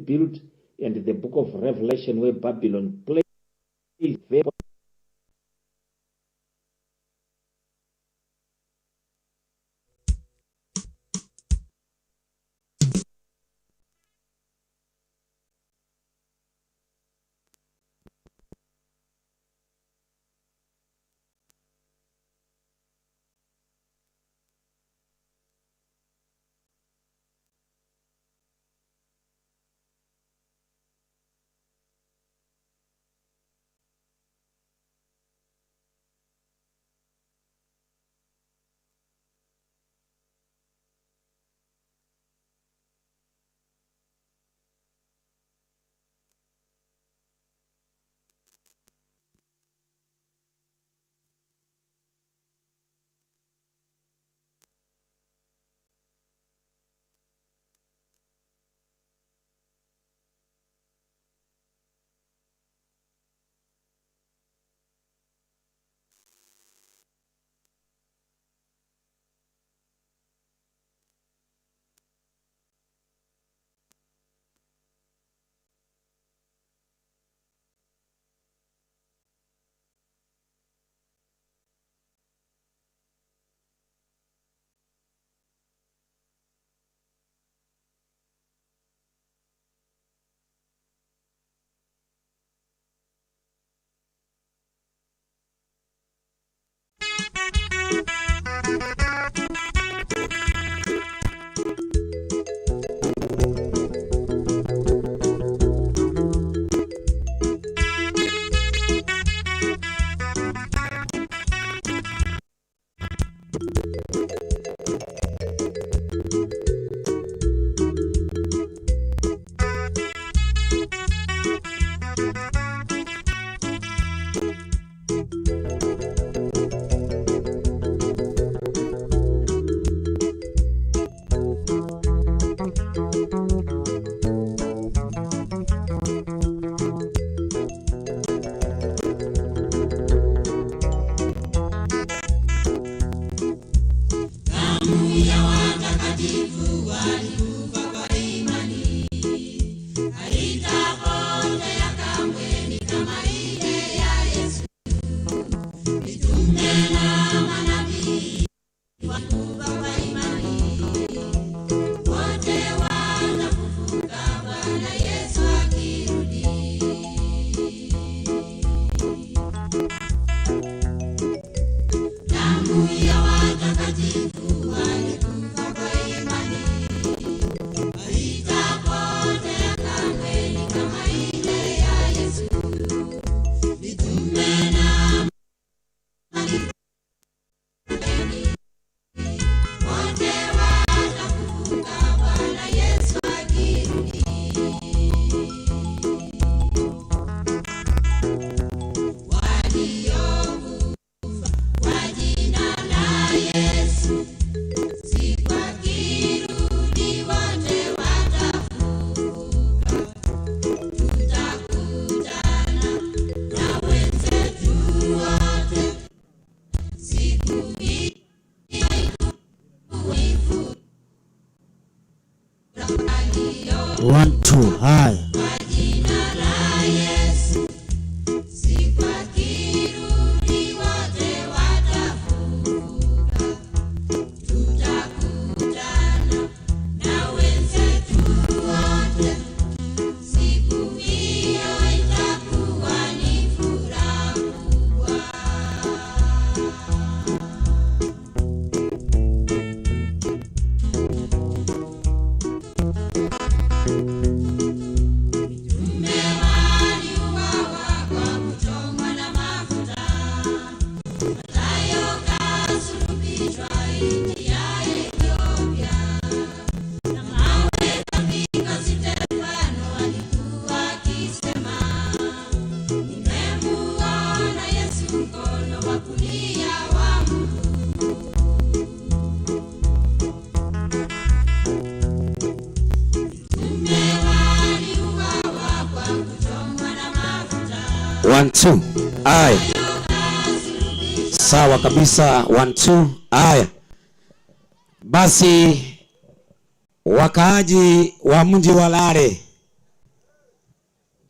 rebuilt, and the book of Revelation where Babylon plays very One, two, high. One, two. Aya. Sawa kabisa. One, two. Aya. Basi wakaaji wa mji wa Lare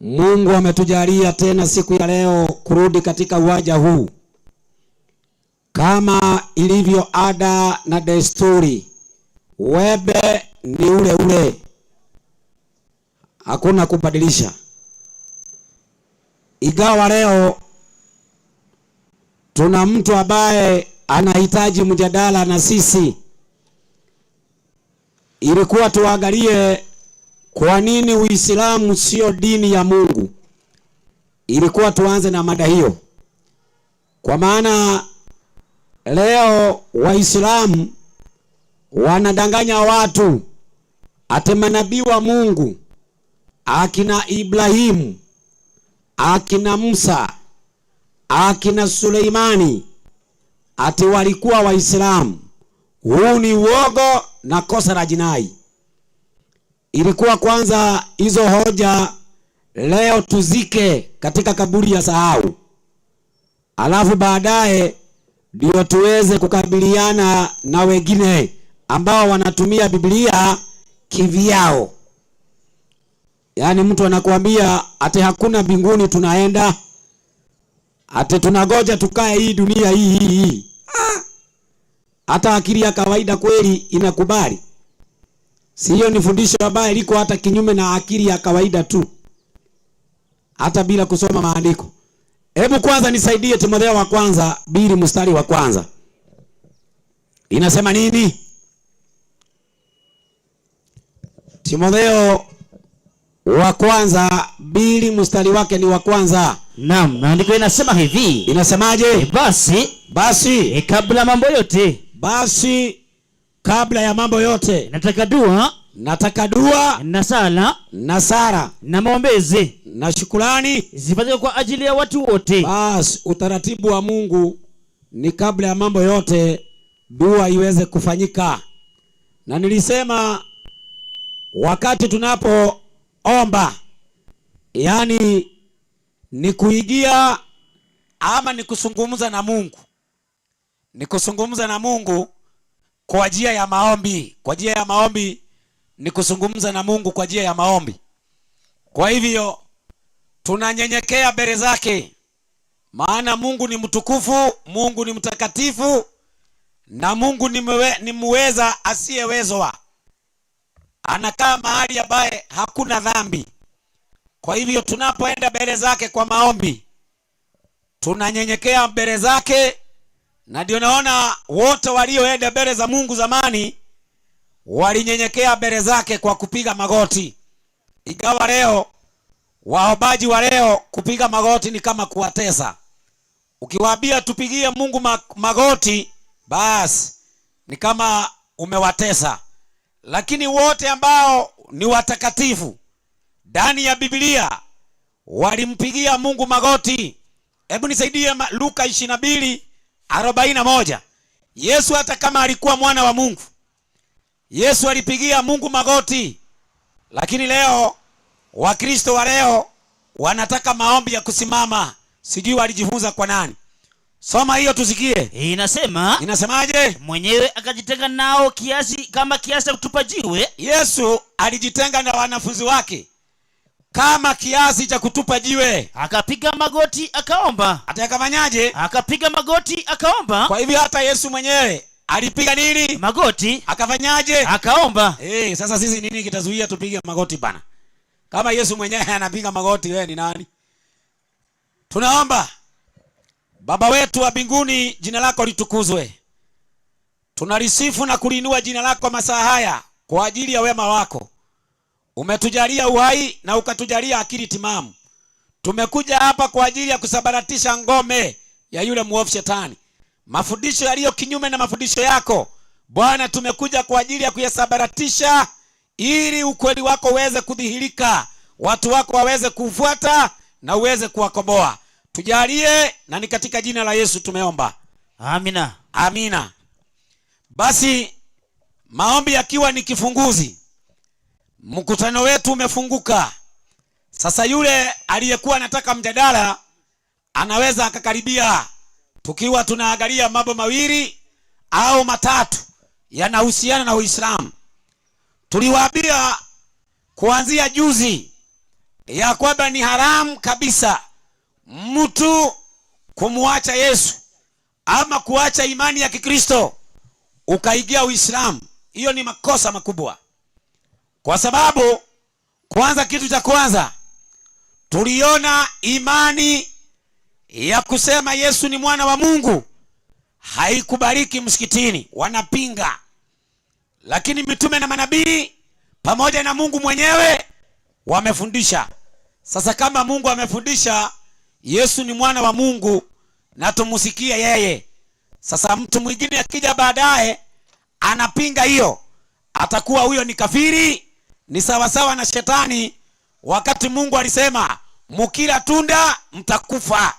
Mungu ametujalia tena siku ya leo kurudi katika uwanja huu. Kama ilivyo ada na desturi, webe ni ule ule. Hakuna kubadilisha. Ingawa leo tuna mtu ambaye anahitaji mjadala na sisi. Ilikuwa tuangalie kwa nini Uislamu sio dini ya Mungu. Ilikuwa tuanze na mada hiyo. Kwa maana leo Waislamu wanadanganya watu ati manabii wa Mungu akina Ibrahimu, akina Musa, akina Suleimani ati walikuwa Waislamu. Huu ni uongo na kosa la jinai. Ilikuwa kwanza hizo hoja leo tuzike katika kaburi ya sahau. Alafu baadaye ndio tuweze kukabiliana na wengine ambao wanatumia Biblia kivyao. Yaani mtu anakuambia ati hakuna mbinguni tunaenda, ati tunagoja tukae hii dunia hii. Hata akili ya kawaida kweli inakubali? Sio ni fundisho baya liko hata kinyume na akili ya kawaida tu, hata bila kusoma maandiko. Hebu kwanza nisaidie Timotheo wa kwanza 2 mstari wa kwanza. Inasema nini? Timotheo wa kwanza 2 mstari wake ni wa kwanza. Naam, maandiko inasema hivi. Inasemaje? Basi kabla mambo yote. Basi kabla ya mambo yote nataka dua na sala na maombezi na shukrani zifanywe kwa ajili ya watu wote. Basi utaratibu wa Mungu ni kabla ya mambo yote dua iweze kufanyika. Na nilisema wakati tunapoomba, yani ni kuigia ama ni kusungumza na Mungu. Ni kusungumza na Mungu kwa njia ya maombi. Kwa njia ya maombi ni kuzungumza na Mungu kwa njia ya maombi. Kwa hivyo tunanyenyekea mbele zake, maana Mungu ni mtukufu, Mungu ni mtakatifu, na Mungu ni muweza asiyewezwa. Anakaa mahali ambaye hakuna dhambi. Kwa hivyo tunapoenda mbele zake kwa maombi, tunanyenyekea mbele zake. Na ndio naona wote walioenda mbele za Mungu zamani walinyenyekea mbele zake kwa kupiga magoti. Ingawa leo waombaji wa leo kupiga magoti ni kama kuwatesa. Ukiwaambia tupigie Mungu magoti, basi ni kama umewatesa. Lakini wote ambao ni watakatifu ndani ya Biblia walimpigia Mungu magoti. Hebu nisaidie Luka 22:41. Yesu hata kama alikuwa mwana wa Mungu, Yesu alipigia Mungu magoti. Lakini leo Wakristo wa leo wanataka maombi ya kusimama. Sijui walijifunza kwa nani. Soma hiyo tusikie. Inasemaje? Mwenyewe akajitenga nao kiasi cha kutupa jiwe. Yesu alijitenga na wanafunzi wake kama kiasi cha kutupa jiwe. Akapiga magoti akaomba. Atakafanyaje? Akapiga magoti akaomba. Kwa hivyo hata Yesu mwenyewe alipiga nini? Magoti. Akafanyaje? Akaomba. Sasa sisi nini kitazuia tupige magoti bana? Kama Yesu mwenyewe anapiga magoti, wewe ni nani? Tunaomba. Baba wetu wa mbinguni, jina lako litukuzwe. Tunalisifu na kuliinua jina lako masaa haya kwa ajili ya wema wako. Umetujalia uhai na ukatujalia akili timamu. Tumekuja hapa kwa ajili ya kusabaratisha ngome ya yule muovu shetani. Mafundisho yaliyo kinyume na mafundisho yako, Bwana, tumekuja kwa ajili ya kuyasabaratisha ili ukweli wako uweze kudhihirika, watu wako waweze kufuata na uweze kuwakomboa. Tujalie, na ni katika jina la Yesu tumeomba. Amina. Amina. Basi maombi yakiwa ni kifunguzi, mkutano wetu umefunguka. Sasa yule aliyekuwa anataka mjadala anaweza akakaribia, tukiwa tunaangalia mambo mawili au matatu yanahusiana na Uislamu. Tuliwaambia kuanzia juzi ya kwamba ni haramu kabisa mtu kumwacha Yesu ama kuacha imani ya Kikristo ukaigia Uislamu. Hiyo ni makosa makubwa, kwa sababu kwanza, kitu cha kwanza tuliona imani ya kusema Yesu ni mwana wa Mungu haikubaliki msikitini, wanapinga. Lakini mitume na manabii pamoja na Mungu mwenyewe wamefundisha. Sasa kama Mungu amefundisha Yesu ni mwana wa Mungu na tumusikie yeye, sasa mtu mwingine akija baadaye anapinga hiyo, atakuwa huyo ni kafiri. Ni sawasawa na shetani, wakati Mungu alisema mkila tunda mtakufa.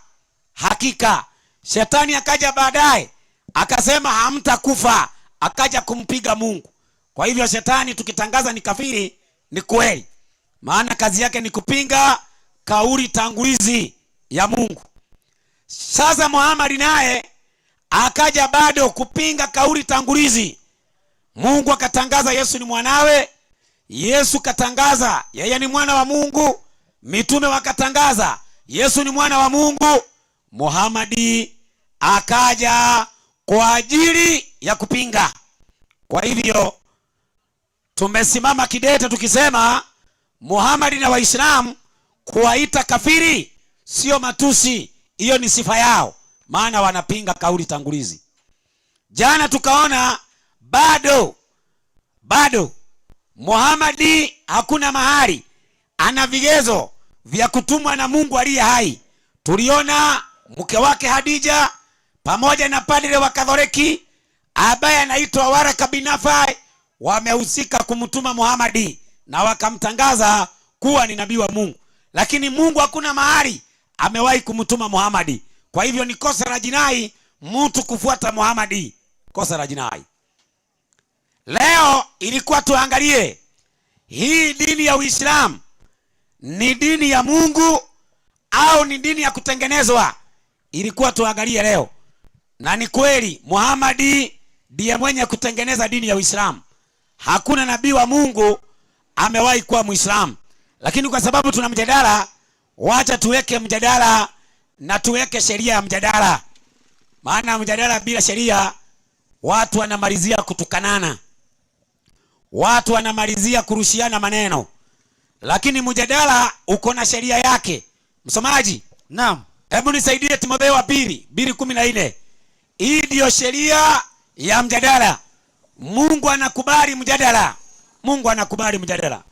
Hakika shetani akaja baadaye akasema hamtakufa, akaja kumpiga Mungu. Kwa hivyo shetani tukitangaza ni kafiri ni kweli, maana kazi yake ni kupinga kauli tangulizi ya Mungu. Sasa Muhammad naye akaja bado kupinga kauli tangulizi. Mungu akatangaza Yesu ni mwanawe, Yesu katangaza yeye ni mwana wa Mungu, mitume wakatangaza Yesu ni mwana wa Mungu. Muhammad akaja kwa ajili ya kupinga. Kwa hivyo tumesimama kidete tukisema Muhammad na Waislamu kuwaita kafiri sio matusi, hiyo ni sifa yao, maana wanapinga kauli tangulizi. Jana tukaona bado Muhammad hakuna mahali ana vigezo vya kutumwa na Mungu aliye hai. Tuliona mke wake Hadija pamoja na padre wa Katoliki ambaye anaitwa Waraka bin Nafai wamehusika kumtuma Muhammad na wakamtangaza kuwa ni nabii wa Mungu, lakini Mungu hakuna mahali amewahi kumtuma Muhammad. Kwa hivyo ni kosa la jinai mtu kufuata Muhammad, kosa la jinai. Leo ilikuwa tuangalie hii dini ya Uislamu ni dini ya Mungu au ni dini ya kutengenezwa. Ilikuwa tuangalie leo, na ni kweli Muhammad ndiye mwenye kutengeneza dini ya Uislamu. Hakuna nabii wa Mungu amewahi kuwa Muislamu. Lakini kwa sababu tuna mjadala, wacha tuweke mjadala na tuweke sheria ya mjadala, maana mjadala bila sheria watu wanamalizia kutukanana, watu wanamalizia kurushiana maneno. Lakini mjadala uko na sheria yake. Msomaji, naam, hebu nisaidie Timotheo wa 2:14. Hii ndio sheria ya mjadala. Mungu anakubali mjadala. Mungu anakubali mjadala.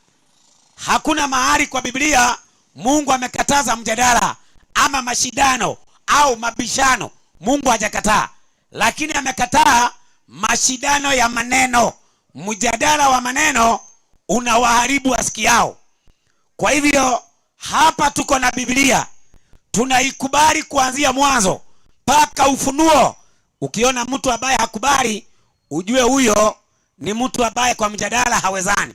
Hakuna mahali kwa Biblia Mungu amekataza mjadala ama mashindano au mabishano. Mungu hajakataa, lakini amekataa mashindano ya maneno. Mjadala wa maneno unawaharibu wasikiao. Kwa hivyo hapa tuko na Biblia, tunaikubali kuanzia mwanzo mpaka Ufunuo. Ukiona mtu ambaye hakubali, ujue huyo ni mtu ambaye kwa mjadala hawezani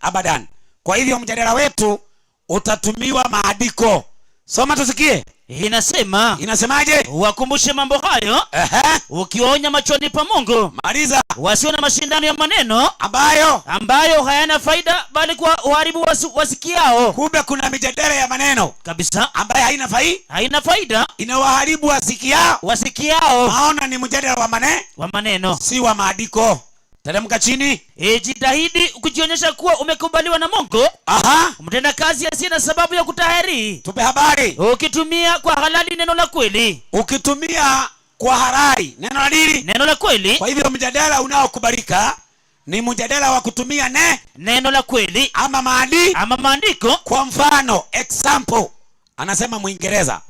abadan. Kwa hivyo mjadala wetu utatumiwa maandiko. Soma tusikie. Inasemaje? Wakumbushe mambo hayo, ukiwaonya machoni pa Mungu. Maliza. Wasio na mashindano ya maneno ambayo hayana faida, bali kwa uharibu wasikiao. Kumbe kuna mijadala ya maneno kabisa ambayo haina faida, inawaharibu wasikiao. Maana ni mjadala wa maneno, si wa maandiko. Teremka chini. Jitahidi kujionyesha kuwa umekubaliwa na Mungu. Mtenda kazi asiye na sababu ya kutahiri. Tupe habari. Ukitumia kwa halali neno la kweli. Ukitumia kwa halali neno la nini? Neno la kweli. Kwa hivyo mjadala unaokubalika ni mjadala wa kutumia neno la kweli ama maandiko. Kwa mfano, example anasema Muingereza,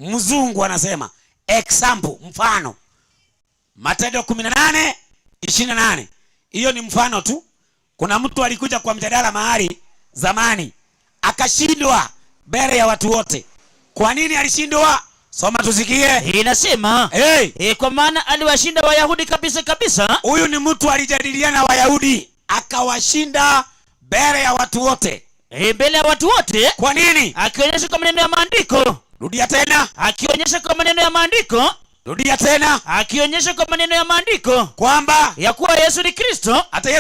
mzungu anasema example, mfano. Matendo 18:28. Hiyo ni mfano tu. Kuna mtu alikuja kwa mjadala mahali zamani akashindwa mbele ya watu wote. Kwa nini alishindwa? Soma tusikie. Inasema kwa maana aliwashinda Wayahudi kabisa. Huyu ni mtu alijadiliana na Wayahudi akawashinda mbele ya watu wote. Mbele ya watu wote. Kwa nini? Akionyesha kwa maneno ya maandiko. Rudia tena. Akionyesha kwa maneno ya maandiko. Rudia tena. Akionyesha kwa maneno ya maandiko kwamba ya kuwa Yesu ni Kristo. Hata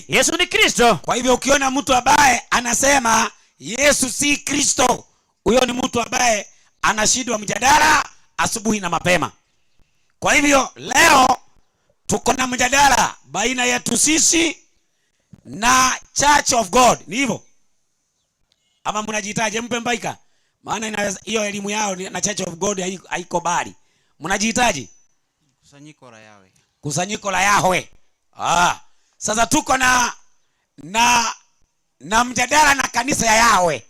Yesu ni Kristo. Kwa hivyo ukiona mtu ambaye anasema Yesu si Kristo, huyo ni mtu ambaye anashindwa mjadala asubuhi na mapema. Kwa hivyo leo tuko na mjadala baina yetu sisi na Church of God. Ni hivyo ama mnajitaje? Mpe mbaika, maana hiyo elimu yao na Church of God haiko bali. Mnajitaje? Kusanyiko la Yahweh. Kusanyiko la Yahweh. Sasa tuko na mjadala na kanisa ya Yahweh,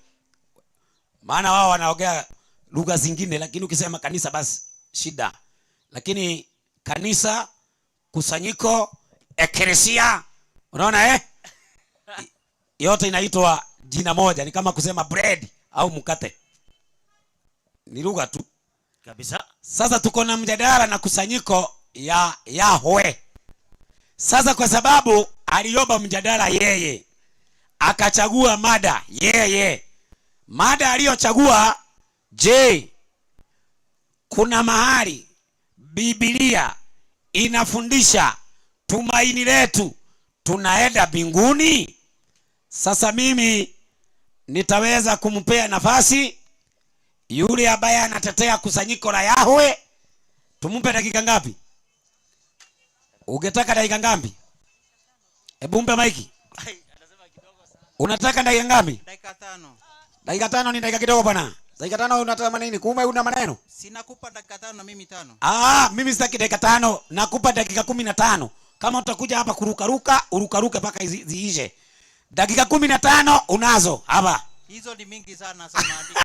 maana wao wanaongea lugha zingine, lakini ukisema kanisa basi shida. Lakini kanisa, kusanyiko, eklesia, unaona yote inaitwa jina moja. Ni kama kusema bread au mkate, ni lugha tu kabisa. Sasa tuko na mjadala na kusanyiko ya Yahweh. Sasa kwa sababu aliomba mjadala yeye, akachagua mada yeye. Mada aliyochagua, je, kuna mahali Biblia inafundisha tumaini letu tunaenda mbinguni? Sasa mimi nitaweza kumpea nafasi yule ambaye anatetea kusanyiko la Yahweh. Tumumpe dakika ngapi? Ungetaka dakika ngapi? Hebu mpe maiki. Unataka dakika ngapi? Dakika 5. Dakika 5 ni dakika kidogo bwana. Dakika 5 unataka nini? Kuume una maneno? Sinakupa dakika 5 na mimi 5. Mimi sitaki dakika 5, nakupa dakika 15. Kama utakuja hapa urukaruke mpaka ziishe. Dakika 15 unazo hapa. Hizo ni mingi sana za maandiko.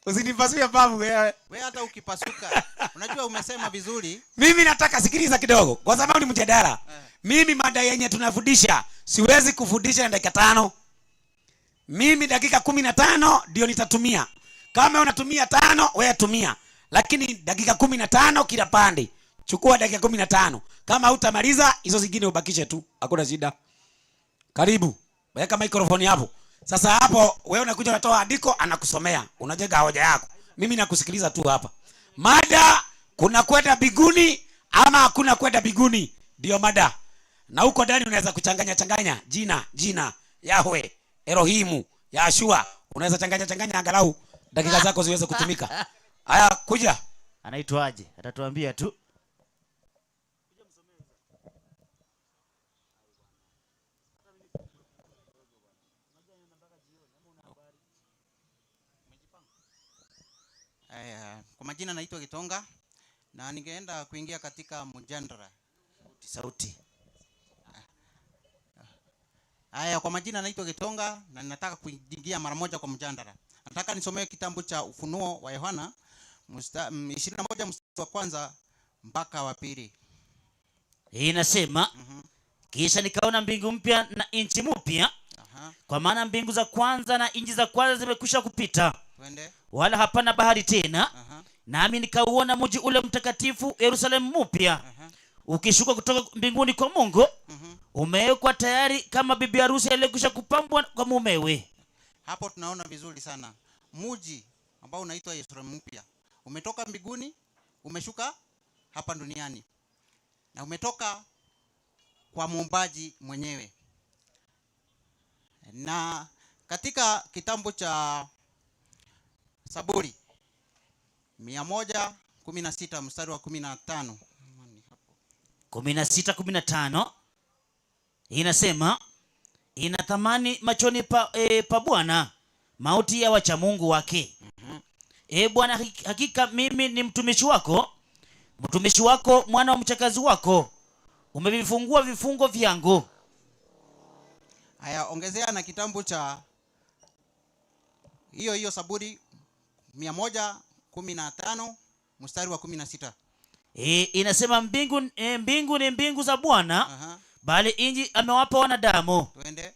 Usinipasuye pavu wewe. Wewe hata ukipasuka, unajua umesema vizuri. Mimi nataka sikiliza kidogo kwa sababu ni mjadala. Mimi mada yenye tunafundisha siwezi kufundisha na dakika 5. Mimi dakika 15 ndio nitatumia. Kama unatumia 5 wewe tumia. Lakini dakika 15 kila pande. Chukua dakika 15. Kama hutamaliza hizo zingine ubakishe tu. Hakuna shida. Karibu. Weka microphone hapo. Sasa hapo wewe unakuja unatoa andiko, anakusomea. Unajenga hoja yako. Mimi nakusikiliza tu hapa. Mada, kuna kwenda mbinguni ama hakuna kwenda mbinguni? Ndio mada. Na huko ndani unaweza kuchanganya jina Yahweh, Elohimu, Yahshua. Unaweza changanya angalau dakika zako ziweze kutumika. Haya, kuja. Anaitwaje? Atatuambia tu. Kwa majina naitwa Gitonga na ningeenda kuingia katika mjadala. Sauti. Kwa majina naitwa Gitonga na ninataka kuingia mara moja kwa mjadala. Nataka nisomee kitabu cha Ufunuo wa Yohana 21 mstari wa kwanza mpaka wa pili. Hii inasema, kisha nikaona mbingu mpya na nchi mpya. Kwa maana mbingu za kwanza na nchi za kwanza zimekwisha kupita. Twende. Wala hapana bahari tena. Nami nikauona mji ule mtakatifu Yerusalemu mpya ukishuka kutoka mbinguni kwa Mungu, umewekwa tayari kama bibi harusi aliyekwisha kupambwa kwa mumewe. Hapo tunaona vizuri sana. Mji ambao unaitwa Yerusalemu mpya umetoka mbinguni, umeshuka hapa duniani. Na umetoka kwa muumbaji mwenyewe. Na katika kitabu cha Zaburi 116 mstari wa 15. 16:15 inasema, ina thamani machoni pa Bwana mauti ya wacha Mungu wake. Bwana, hakika mimi ni mtumishi wako, mwana wa mchakazi wako, umevifungua vifungo vyangu. Haya, ongezea na kitabu cha hiyo Zaburi 115 mstari wa 16. Inasema, mbingu ni mbingu za Bwana, bali nchi amewapa wanadamu. Twende.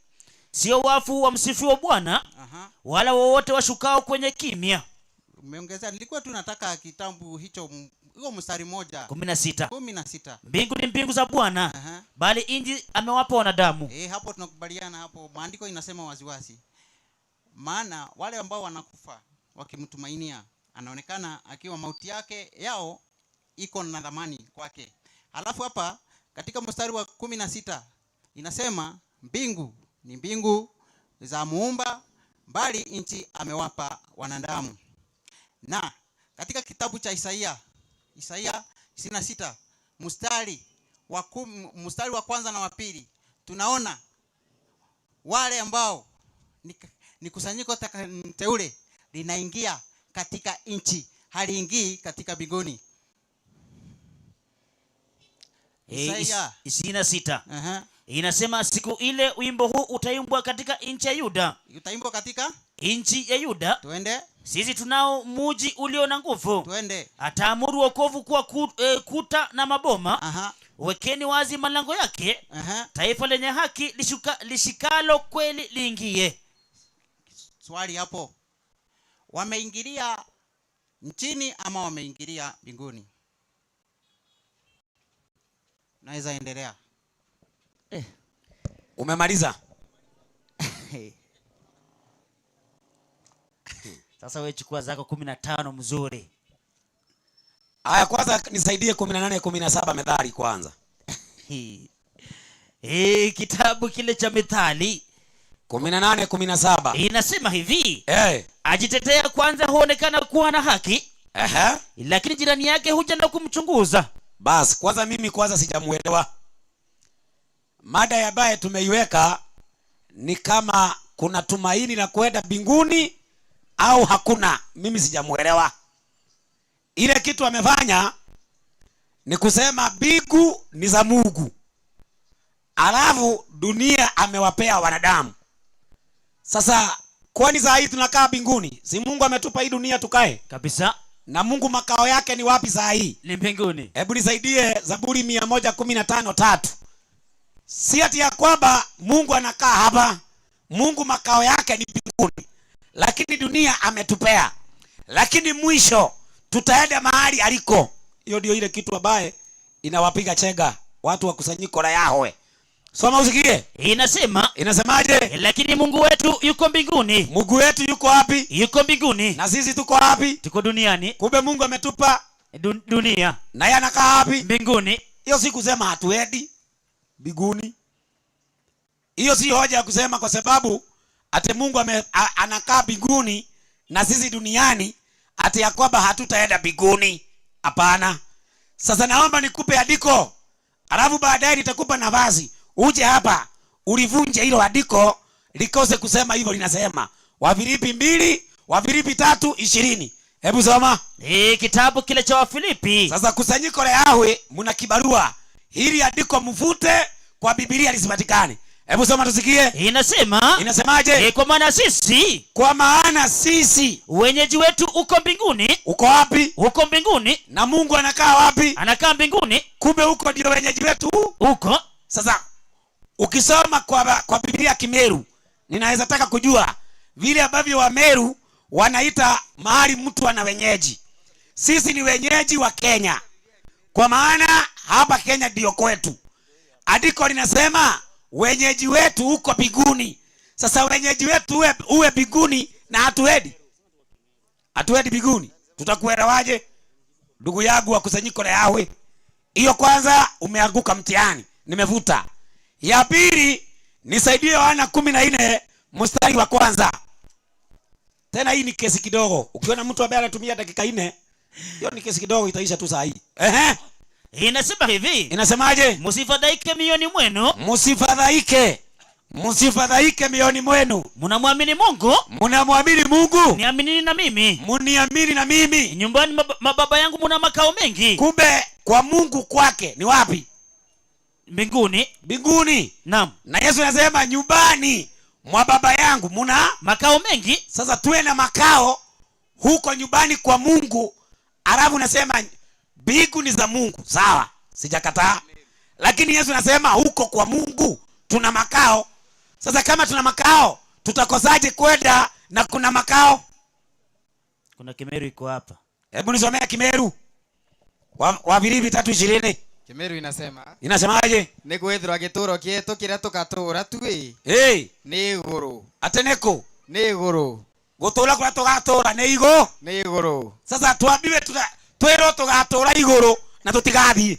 Sio wafu wamsifiwa Bwana, wala wowote washukao kwenye kimya. Umeongezea, nilikuwa tu nataka kitabu hicho hiyo mstari moja 16. Mbingu ni mbingu za Bwana, bali nchi amewapa wanadamu. Hapo tunakubaliana hapo. Maandiko inasema waziwazi. Maana wale ambao wanakufa wakimtumainia, anaonekana akiwa mauti yake yao iko na thamani kwake. Alafu hapa katika mstari wa 16 inasema mbingu ni mbingu za Muumba, bali nchi amewapa wanadamu. Na katika kitabu cha Isaia 26 mstari wa kwanza na wa pili, tunaona wale ambao ni kusanyiko teule linaingia katika nchi, haliingii katika mbinguni. Isaia 26 inasema, siku ile wimbo huu utaimbwa katika nchi ya Yuda. Utaimbwa katika nchi ya Yuda. Twende. Sisi tunao muji ulio na nguvu. Twende. Ataamuru wokovu kuwa kuta na maboma. Wekeni wazi malango yake. Taifa lenye haki lishikalo kweli liingie. Swali hapo, wameingilia nchini ama wameingilia mbinguni? Naweza endelea. Umemaliza? Sasa wewe chukua zako 15 mzuri. Aya, kwanza nisaidie 18 17 Methali kwanza. Kitabu kile cha Methali 18 17 inasema hivi. Ajitetea kwanza huonekana kuwa na haki. Lakini jirani yake huja na kumchunguza. Basi kwanza mimi sijamuelewa. Mada ya bae tumeiweka ni kama kuna tumaini la kwenda mbinguni au hakuna. Mimi sijamuelewa. Ile kitu amefanya ni kusema mbingu ni za Mungu, alafu dunia amewapea wanadamu. Sasa kwani saa hii tunakaa mbinguni? Si Mungu ametupa hii dunia tukae? Kabisa. Na Mungu makao yake ni wapi saa hii? Ni mbinguni. Hebu nisaidie Zaburi 115:3. Si ati ya kwamba Mungu anakaa hapa. Mungu makao yake ni mbinguni, lakini dunia ametupea. Lakini mwisho tutaenda mahali aliko. Hiyo ndio ile kitu ambaye inawapiga chega watu wa kusanyiko la Yahweh. Soma usikie. Inasemaje? Lakini Mungu wetu yuko mbinguni. Mungu wetu yuko wapi? Yuko mbinguni. Na sisi tuko wapi? Tuko duniani. Kumbe Mungu ametupa dunia. Na yeye anakaa wapi? Mbinguni. Hiyo si kusema hatuendi mbinguni. Hiyo si hoja ya kusema kwa sababu ate Mungu anakaa mbinguni na sisi duniani ate ya kwamba hatutaenda mbinguni. Hapana. Sasa naomba nikupe andiko, alafu baadaye nitakupa nafasi uje hapa ulivunje hilo andiko likose kusema hivyo linasema. Wafilipi 2, Wafilipi 3:20. Hebu soma. Kitabu kile cha Wafilipi. Sasa kusanyiko la Yahweh mna kibarua. Hili andiko mfute kwa Biblia lisipatikane. Hebu soma tusikie. Inasemaje? Kwa maana sisi wenyeji wetu uko mbinguni. Uko wapi? Uko mbinguni. Na Mungu anakaa wapi? Anakaa mbinguni. Kumbe huko ndio wenyeji wetu uko. Sasa ukisoma kwa Biblia Kimeru, ninaweza taka kujua vile ambavyo Wameru wanaita mahali mtu ana wenyeji. Sisi ni wenyeji wa Kenya, kwa maana hapa Kenya ndio kwetu. Andiko linasema wenyeji wetu uko mbinguni. Sasa wenyeji wetu uwe mbinguni na hatuendi mbinguni, tutakuelewaje ndugu yangu wa kusanyiko la Yahweh? Hiyo kwanza umeanguka mtihani, nimevuta. Ya pili, nisaidie Yohana 14 mstari wa kwanza. Tena hii ni kesi kidogo. Ukiona mtu ambaye anatumia dakika 4, hiyo ni kesi kidogo, itaisha tu saa hii. Inasema hivi. Inasemaje? Msifadhaike mioyoni mwenu. Msifadhaike mioyoni mwenu. Mnamwamini Mungu? Mnamwamini Mungu? Niaminini na mimi. Mniamini na mimi. Nyumbani mababa yangu mna makao mengi. Kumbe kwa Mungu kwake ni wapi? Mbinguni. Naam. Na Yesu anasema nyumbani mwa baba yangu muna makao mengi. Sasa tuwe na makao huko nyumbani kwa Mungu. Alafu nasema mbingu ni za Mungu. Sawa, sijakataa. Lakini Yesu anasema huko kwa Mungu tuna makao. Sasa kama tuna makao, tutakosaje kwenda na kuna makao? Kuna Kimeru iko hapa. Hebu nisomea Kimeru. Wafilipi 3:20. Kimeru inasemaje? Nigwithirwa gituro kietu kiria tugatura tui. Ni iguru. Ateneko. Ni iguru. Gutura kuria tugatura ni iguru. Ni iguru. Sasa twambiwe twero tugatura iguru na tutigathie.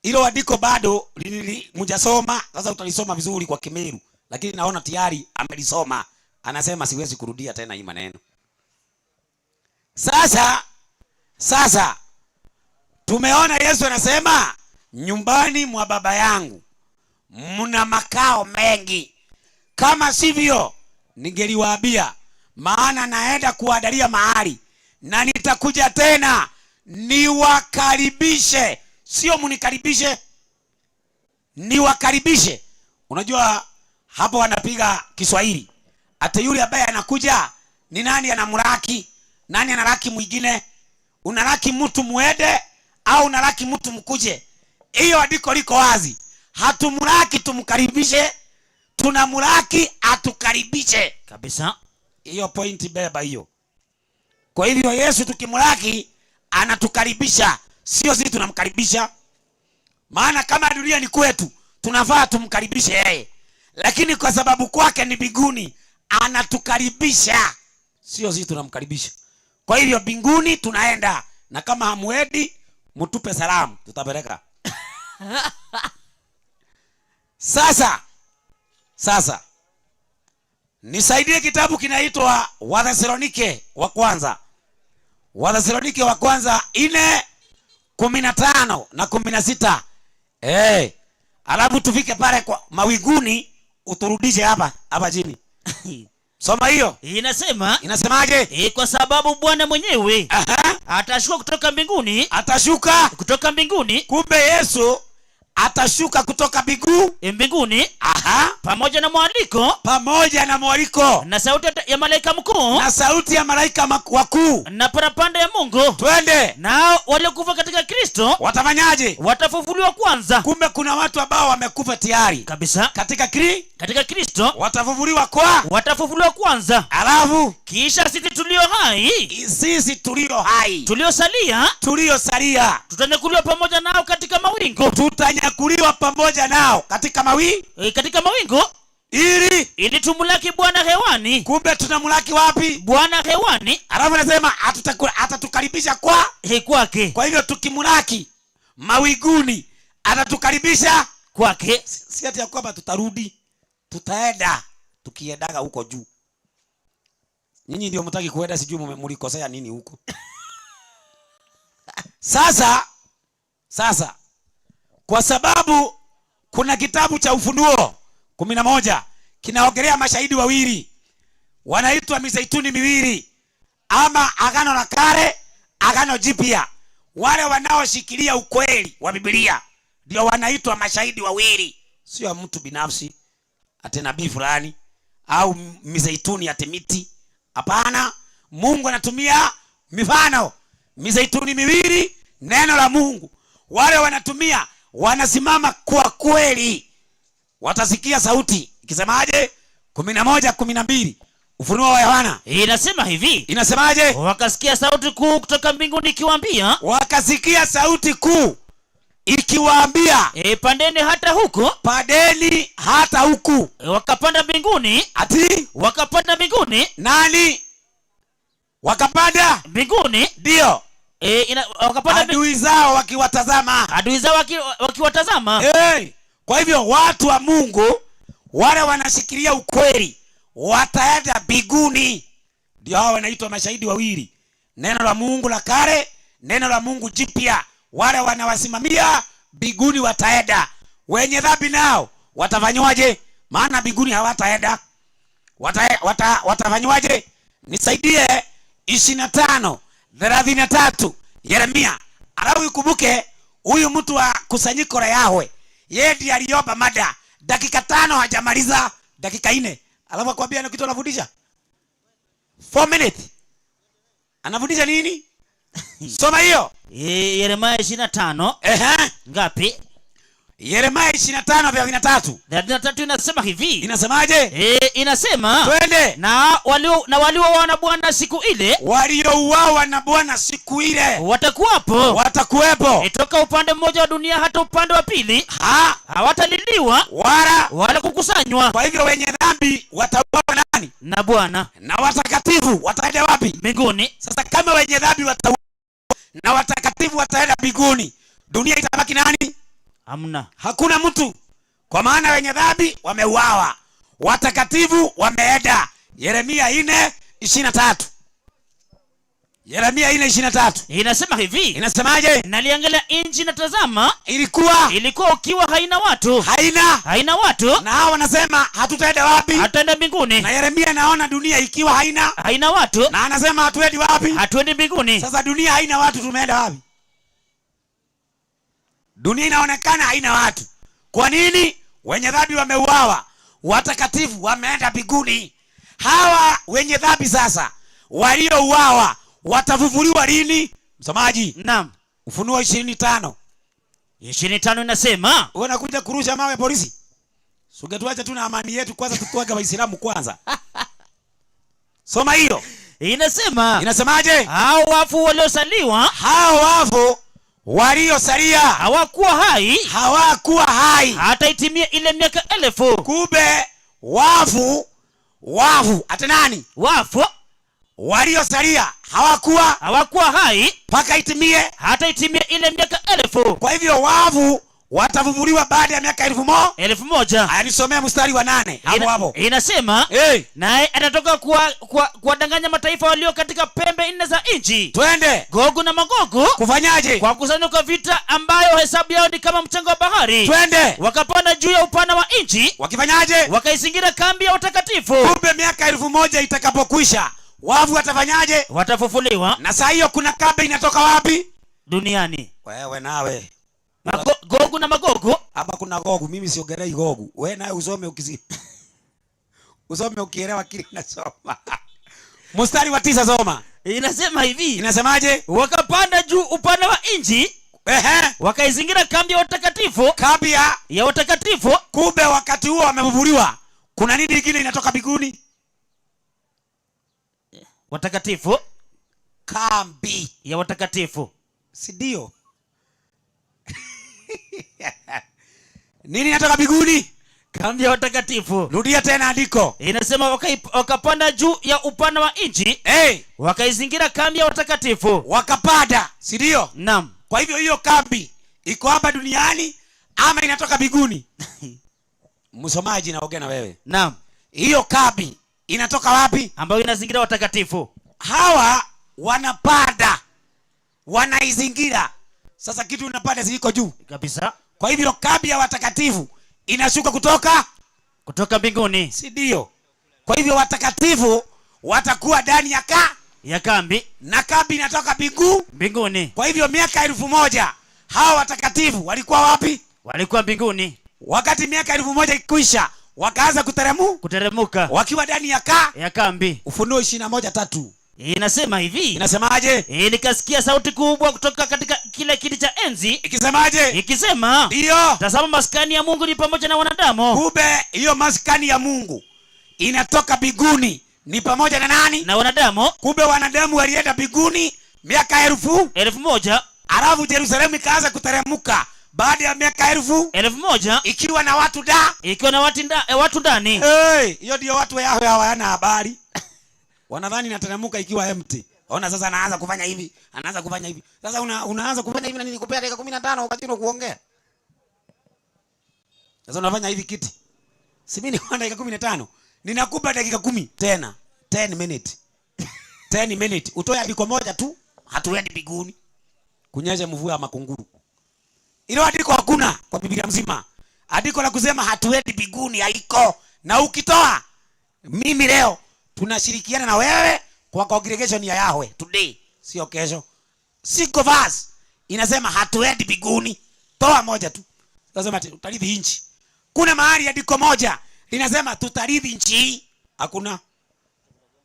hilo andiko bado mjasoma. Sasa utalisoma vizuri kwa Kimeru, lakini naona tayari amelisoma. Anasema siwezi kurudia tena hii maneno. Sasa tumeona Yesu anasema nyumbani mwa Baba yangu mna makao mengi, kama sivyo ningeliwaambia, maana naenda kuandalia mahali na nitakuja tena niwakaribishe. Sio munikaribishe, niwakaribishe. Unajua hapo wanapiga Kiswahili. Hata yule ambaye anakuja ni nani anamraki? Nani anaraki mwingine? Unaraki mtu muende au unaraki mtu mkuje? Hiyo andiko liko wazi. Hatumraki tumkaribishe, tunamraki atukaribishe. Kabisa. Hiyo point beba hiyo. Kwa hivyo Yesu tukimraki anatukaribisha, sio sisi tunamkaribisha. Maana kama dunia ni kwetu, tunafaa tumkaribishe yeye. Lakini kwa sababu kwake ni mbinguni, anatukaribisha, sio sisi tunamkaribisha. Kwa hivyo mbinguni tunaenda, na kama hamuendi mtupe salamu, tutapeleka. Sasa nisaidie kitabu kinaitwa Wathesalonike wa kwanza. Wathesalonike wa kwanza 4:15 na 16. Alafu tufike pale kwa mawiguni, uturudishe hapa chini. Soma hiyo. Inasemaje? Kwa sababu Bwana mwenyewe atashuka kutoka mbinguni. Atashuka kutoka mbinguni. Kumbe Yesu atashuka kutoka mbinguni. Pamoja na mwaliko. Na sauti ya malaika mkuu. wakuu. Na parapanda ya Mungu. Twende. Nao waliokufa katika Kristo watafanyaje? Watafufuliwa kwanza. Kumbe kuna watu ambao wamekufa tayari. Kabisa. Katika Kristo watafufuliwa kwanza. Alafu kisha sisi tulio hai tuliosalia tutanyakuliwa pamoja nao katika mawingu. Katika mawingu ili tumulaki Bwana hewani. Kumbe tunamulaki wapi? Bwana hewani. Alafu anasema atatukaribisha kwake. Kwa hivyo tukimulaki mawinguni atatukaribisha kwake. Si ati ya kwamba tutarudi, tutaenda. Tukiendaga huko juu. Nyinyi ndio mtaki kuenda, sijui mlikosea nini huko. Sasa kwa sababu kuna kitabu cha Ufunuo 11 kinaongelea mashahidi wawili, wanaitwa mizeituni miwili, ama agano la kale, agano jipya. Wale wanaoshikilia ukweli wa Biblia ndio wanaitwa mashahidi wawili, sio mtu binafsi ate nabii fulani au mizeituni ate miti. Hapana, Mungu anatumia mifano. Mizeituni miwili, neno la Mungu. Wale wanatumia, wanasimama kwa kweli, watasikia sauti ikisemaje? 11:12 Ufunuo wa Yohana. Inasema hivi. Inasemaje? Wakasikia sauti kuu kutoka mbinguni ikiwaambia. Wakasikia sauti kuu ikiwaambia, pandeni hata huko. Padeni hata huku. Wakapanda mbinguni. Wakapanda mbinguni. Nani? Wakapanda mbinguni. Ndio. Wakapanda adui zao wakiwatazama. Kwa hivyo watu wa Mungu wale wanashikilia ukweli wataenda mbinguni. Ndio hao wanaitwa mashahidi wawili. Neno la Mungu la kale, neno la Mungu jipya. Wale wanawasimamia mbinguni wataenda. Wenye dhambi nao watafanywaje? Maana mbinguni hawataenda. Watafanywaje? Nisaidie 25:33 Yeremia. Alafu ukumbuke huyu mtu wa kusanyiko la Yahwe, yeye ndiye aliomba mada dakika 5 hajamaliza, dakika 4. Alafu akwambia ana kitu anafundisha 4 minutes. Anafundisha nini? Soma hiyo. Yeremia 25. Ngapi? Yeremia 25:33. 33 inasema hivi. Inasemaje? Inasema twende. Na waliouawa na Bwana siku ile. Waliouawa na Bwana siku ile watakuwepo. Toka upande mmoja wa dunia hata upande wa pili. Hawataliliwa wala kukusanywa. Kwa hivyo wenye dhambi watauawa nani? Na Bwana. Na watakatifu wataenda wapi? Mbinguni. Sasa kama wenye dhambi watauawa na watakatifu wataenda mbinguni, dunia itabaki nani? Hamna. Hakuna mtu. Kwa maana wenye dhambi wameuawa, watakatifu wameenda. Yeremia 4:23. Yeremia 4:23. Inasema hivi. Inasemaje? Naliangalia nchi na tazama, ilikuwa ukiwa haina watu. Haina watu. Na hao wanasema hatutaenda wapi? Hataenda mbinguni. Na Yeremia naona dunia ikiwa haina watu. Na anasema hatuendi wapi? Hatuendi mbinguni. Sasa dunia haina watu, tumeenda wapi? Dunia inaonekana haina watu. Kwa nini? Wenye dhambi wameuawa, watakatifu wameenda mbinguni. Hawa wenye dhambi sasa waliouawa watafufuliwa lini? Msomaji. Naam. Ufunuo 25. 25 inasema, unakuja kurusha mawe polisi. Sugetuacha tu na amani yetu kwanza, tutoke Waislamu kwanza. Soma hiyo. Inasemaje? Hao wafu waliosaliwa, hawakuwa hai hata itimie ile miaka 1000. Kumbe wafu hata nani? Wafu waliosalia hawakuwa hai mpaka itimie hata itimie ile miaka 1000. Kwa hivyo wafu watafufuliwa baada ya miaka 1000. Anisomea mstari wa 8 hapo. Inasema, naye atatoka kuwadanganya mataifa walio katika pembe 4 za nchi. Twende. Gogu na Magogu. Kufanyaje? Kwa kusanyika vita ambayo hesabu yao ni kama mchanga wa bahari. Twende. Wakapanda juu ya upana wa nchi. Wakifanyaje? Wakaizingira kambi ya watakatifu. Kumbe miaka 1000 itakapokwisha, wafu watafanyaje? Watafufuliwa. Na saa hiyo kuna kambi inatoka wapi? Duniani. Wewe nawe. Gogu na Magogu. Hapa kuna Gogu, mimi siongelei Gogu. Wewe nawe usome usome ukielewa kile nasoma. Mstari wa 9 soma. Inasema hivi. Inasemaje? Wakapanda juu upana wa nchi. Wakaizingira kambi ya watakatifu. Kambi ya watakatifu. Kumbe wakati huo wamefufuliwa. Kuna nini kingine inatoka mbinguni? Watakatifu. Kambi ya watakatifu. Si ndio? Nini inatoka mbinguni? Kambi ya watakatifu. Rudia tena andiko. Inasema wakapanda juu ya upana wa nchi. Wakaizingira kambi ya watakatifu. Wakapanda, si ndio? Naam. Kwa hivyo hiyo kambi iko hapa duniani ama inatoka mbinguni? Msomaji naongea na wewe. Naam. Hiyo kambi inatoka wapi? Ambayo inazingira watakatifu. Hawa wanapanda, wanaizingira. Sasa kitu unapanda ziko juu kabisa. Kwa hivyo kambi ya watakatifu inashuka kutoka mbinguni, si ndio? Kwa hivyo watakatifu watakuwa ndani ya kambi, na kambi inatoka mbinguni. Kwa hivyo miaka 1000 hawa watakatifu walikuwa wapi? Walikuwa mbinguni. Wakati miaka 1000 ikisha, wakaanza kuteremuka wakiwa ndani ya kambi. Ufunuo 21:3. Inasema hivi. Inasemaje? Nikasikia sauti kubwa kutoka katika kile kiti cha enzi. Ikisemaje? Ikisema, ndio, tazama maskani ya Mungu ni pamoja na wanadamu. Kumbe hiyo maskani ya Mungu inatoka mbinguni, ni pamoja na nani? Na wanadamu. Kumbe wanadamu walienda mbinguni miaka 1000. Alafu Yerusalemu ikaanza kuteremuka baada ya miaka 1000 ikiwa na watu ndani. Hiyo ndio watu yao hawana habari. Wanadhani nateremuka ikiwa empty. Ona sasa anaanza kufanya hivi, anaanza kufanya hivi. Sasa unaanza kufanya hivi na nini kupea dakika 15 wakati kuongea. Sasa unafanya hivi kiti. Si mimi niko dakika 15. Ninakupa dakika 10 tena. 10 minutes. 10 minutes. Utoe andiko moja tu, hatuendi mbinguni. Kunyesha mvua ya makunguru. Ile andiko hakuna kwa Biblia mzima. Andiko la kusema hatuendi mbinguni haiko. Na ukitoa, mimi leo tunashirikiana na wewe kwa congregation ya Yahweh today, sio kesho. Siko verse inasema hatuendi mbinguni. Toa moja tu. Lazima tutarithi nchi. Kuna mahali andiko moja linasema tutarithi nchi. Hakuna.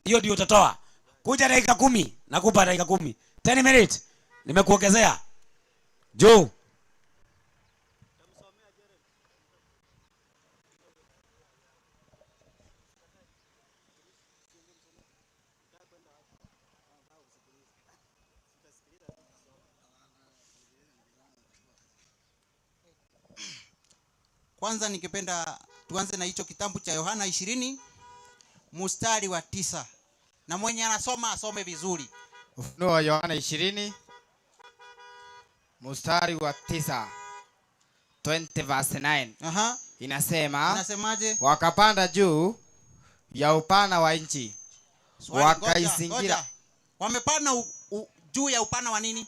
Hiyo ndio utatoa. Kuja dakika 10, nakupa dakika 10. 10 minutes. Nimekuongezea. Joe. Kwanza nikipenda tuanze na hicho kitabu cha Yohana 20 mstari wa 9. Na mwenye anasoma asome vizuri. Ufunuo wa Yohana 20 mstari wa 9. 20 verse 9. Aha. Inasemaje? Wakapanda juu ya upana wa nchi. Wakaizingira. Wamepanda juu ya upana wa nini?